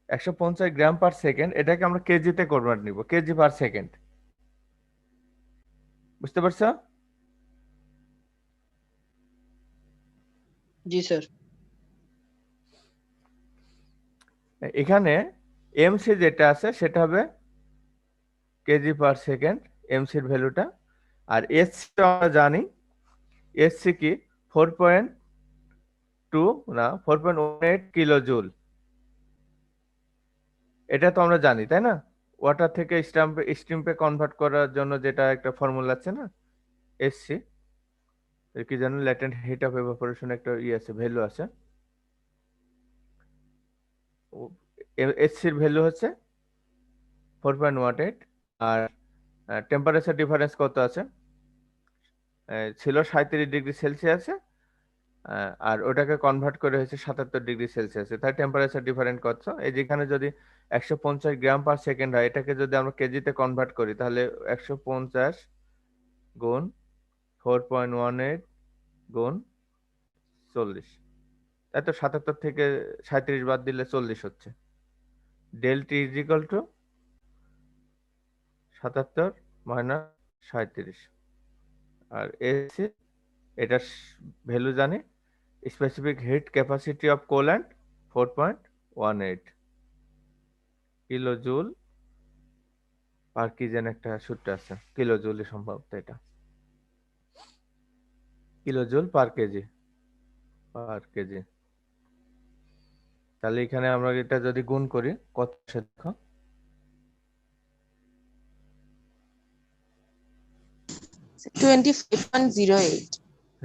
150 গ্রাম পার সেকেন্ড, এটাকে আমরা কেজিতে কনভার্ট নিব, কেজি পার সেকেন্ড। বুঝতে পারছো? জি স্যার। এখানে এমসি যেটা আছে সেটা হবে কেজি পার সেকেন্ড, এমসির ভ্যালুটা। আর এসসি আমরা জানি, এসসি কি 4.2 না 4.18 কিলো জুল, এটা তো আমরা জানি তাই না? ওয়াটার থেকে স্টিমে কনভার্ট করার জন্য যেটা একটা ফর্মুলা আছে না, এসসি, কি জানো, ল্যাটেন্ট হিট অফ এভাপোরেশন একটা আছে, ভ্যালু আছে। এসসির ভ্যালু হচ্ছে 4.18, আর টেম্পারেচার ডিফারেন্স কত আছে? ছিল 37 ডিগ্রি সেলসিয়াসে, আর ওটাকে কনভার্ট করে হয়েছে 77 ডিগ্রি সেলসিয়াসে, তাই টেম্পারেচার ডিফারেন্ট কত? এই যেখানে যদি 150 গ্রাম পার সেকেন্ড হয়, এটাকে যদি আমরা কেজিতে কনভার্ট করি তাহলে 150 গুণ 4.18 গুণ 40, তাই তো 77 থেকে 37 বাদ দিলে 40 হচ্ছে। Delta T is equal to 77 minus 37। আর এসি, এটার ভ্যালু জানি, specific heat capacity of coolant 4.18 kilo joule per, কি যেন একটা সূত্র আছে, কিলো জুলই সম্ভবত এটা, কিলো জুল পার কেজি, তাহলে এখানে আমরা এটা যদি গুণ করি কত আসে দেখো,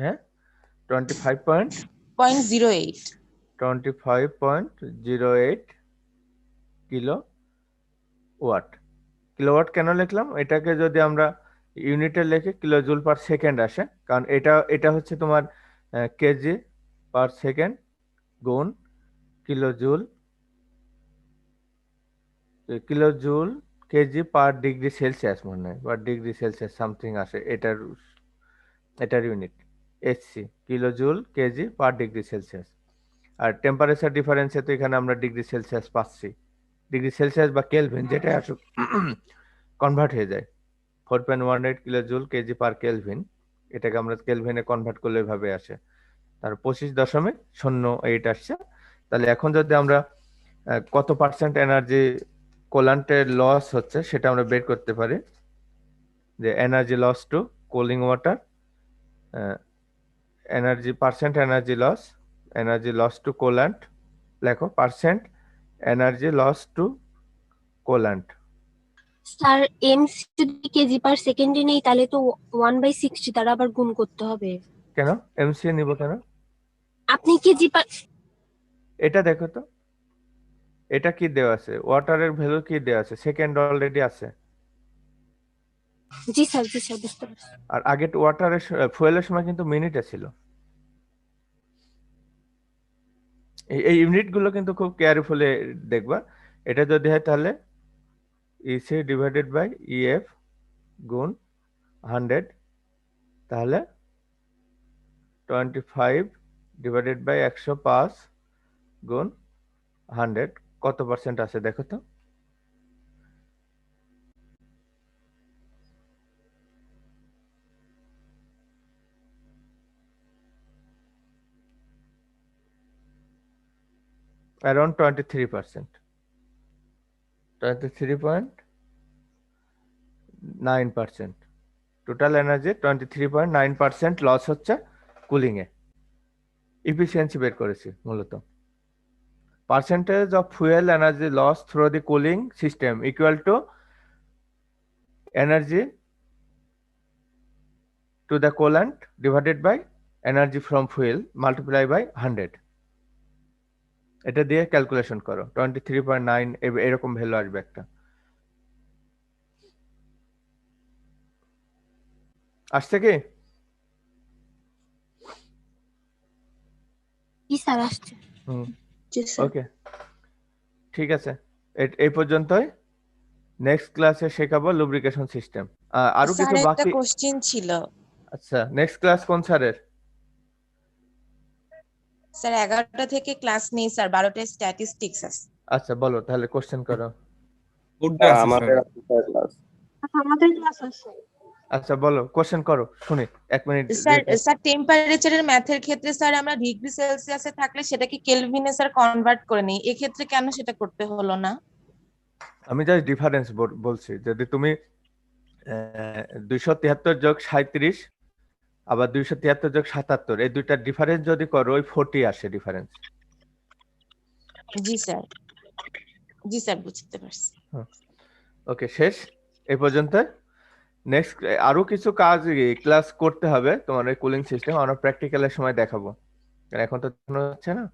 হ্যাঁ 25.08 কিলো ওয়াট। কিলোওয়াট কেন লিখলাম? এটাকে যদি আমরা ইউনিটে লিখে কিলো জুল পার সেকেন্ড আসে, কারণ এটা হচ্ছে তোমার কেজি পার সেকেন্ড গুণ kilo joule, KG per degree Celsius মনে হয়, বা ডিগ্রি সেলসিয়াস সামথিং আসে, এটার unit SC, kilo joule KG per degree Celsius. আর টেম্পারেচার ডিফারেন্সে তো এখানে আমরা ডিগ্রি সেলসিয়াস পাচ্ছি, ডিগ্রি সেলসিয়াস বা কেলভিন যেটা আসলে কনভার্ট হয়ে যায় 4.18 কিলোজুল কেজি পার কেলভিন, এটাকে আমরা কেলভিনে কনভার্ট করলে এভাবে আসে, তার 25.08 আসছে। তাহলে এখন যদি আমরা কত পার্সেন্ট এনার্জি কোলান্টের লস হচ্ছে সেটা আমরা বের করতে পারি, যে energy loss to cooling water, energy percent energy loss to coolant, লেখো percent energy loss to coolant. Sir MC যদি কেজি পার সেকেন্ডে নেই তাহলে তো 1/60 দ্বারা আবার গুণ করতে হবে। কেন এমসি নিব কেন? আপনি কেজি পার, এটা দেখো তো, এটা কি দেওয়া আছে, ওয়াটারের ভ্যালু কি দেওয়া আছে, সেকেন্ড অলরেডি আছে, জি স্যার বুঝতে পারছি। আর আগে ওয়াটারের ফুয়েলের সময় কিন্তু মিনিটে ছিল। এই ইউনিট গুলো কিন্তু খুব কেয়ারফুলি দেখবা, এটা যদি হয় তাহলে ইসি ডিভাইডেড বাই ইএফ গুণ 100, তাহলে 25 ডিভাইডেড বাই 105 গুণ 100 কত পার্সেন্ট আছে দেখো তো। অ্যারাউন্ড 23%, 23.9%, টোটাল এনার্জি 23.9% লস হচ্ছে কুলিং এ। ইফিসিয়েন্সি বের করেছি মূলত, percentage of fuel energy loss through the cooling system equal to energy to the coolant divided by energy from fuel multiply by 100, এটা দিয়ে ক্যালকুলেশন করো, 23.9 এরকম ভ্যালু আসবে একটা। আসছে কি? জি স্যার আসছে। জি স্যার। ওকে ঠিক আছে, এই পর্যন্তই। নেক্সট ক্লাসে শেখাবো লুব্রিকেশন সিস্টেম, আরো স্যার কিছু একটা বাকি। কোশ্চেন ছিল। আচ্ছা নেক্সট ক্লাস কোন স্যারের? স্যার 11টা থেকে ক্লাস নেই স্যার, 12টায় স্ট্যাটিস্টিক্স আছে। আচ্ছা বলো তাহলে, কোশ্চেন করো। আমাদের আমাদের ক্লাস আছে। আচ্ছা বলো, কোশ্চেন করো শুনি, 1 মিনিট। স্যার টেম্পারেচারের ম্যাথের ক্ষেত্রে স্যার আমরা ডিগ্রি সেলসিয়াসে থাকলে সেটাকে কেলভিনে স্যার কনভার্ট করে নিই, এক্ষেত্রে কেন সেটা করতে হলো না? আমি জাস্ট ডিফারেন্স বলছি, যদি তুমি 273 যোগ 37 আবার 273 যোগ 77 এই দুইটা ডিফারেন্স যদি করো ওই 40 আসে ডিফারেন্স। জি স্যার বুঝতে পারছি। ওকে শেষ এই পর্যন্ত। নেক্সট আরো কিছু কাজ ক্লাস করতে হবে তোমার এই কুলিং সিস্টেম, আমরা প্র্যাকটিক্যালের সময় দেখাবো, কারণ এখন তো হচ্ছে না,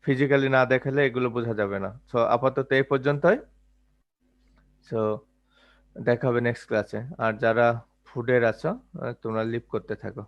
ফিজিক্যালি না দেখালে এগুলো বোঝা যাবে না। সো আপাতত এই পর্যন্তই, সো দেখা হবে নেক্সট ক্লাসে। আর যারা ফুডের আছো তোমরা লিভ করতে থাকো।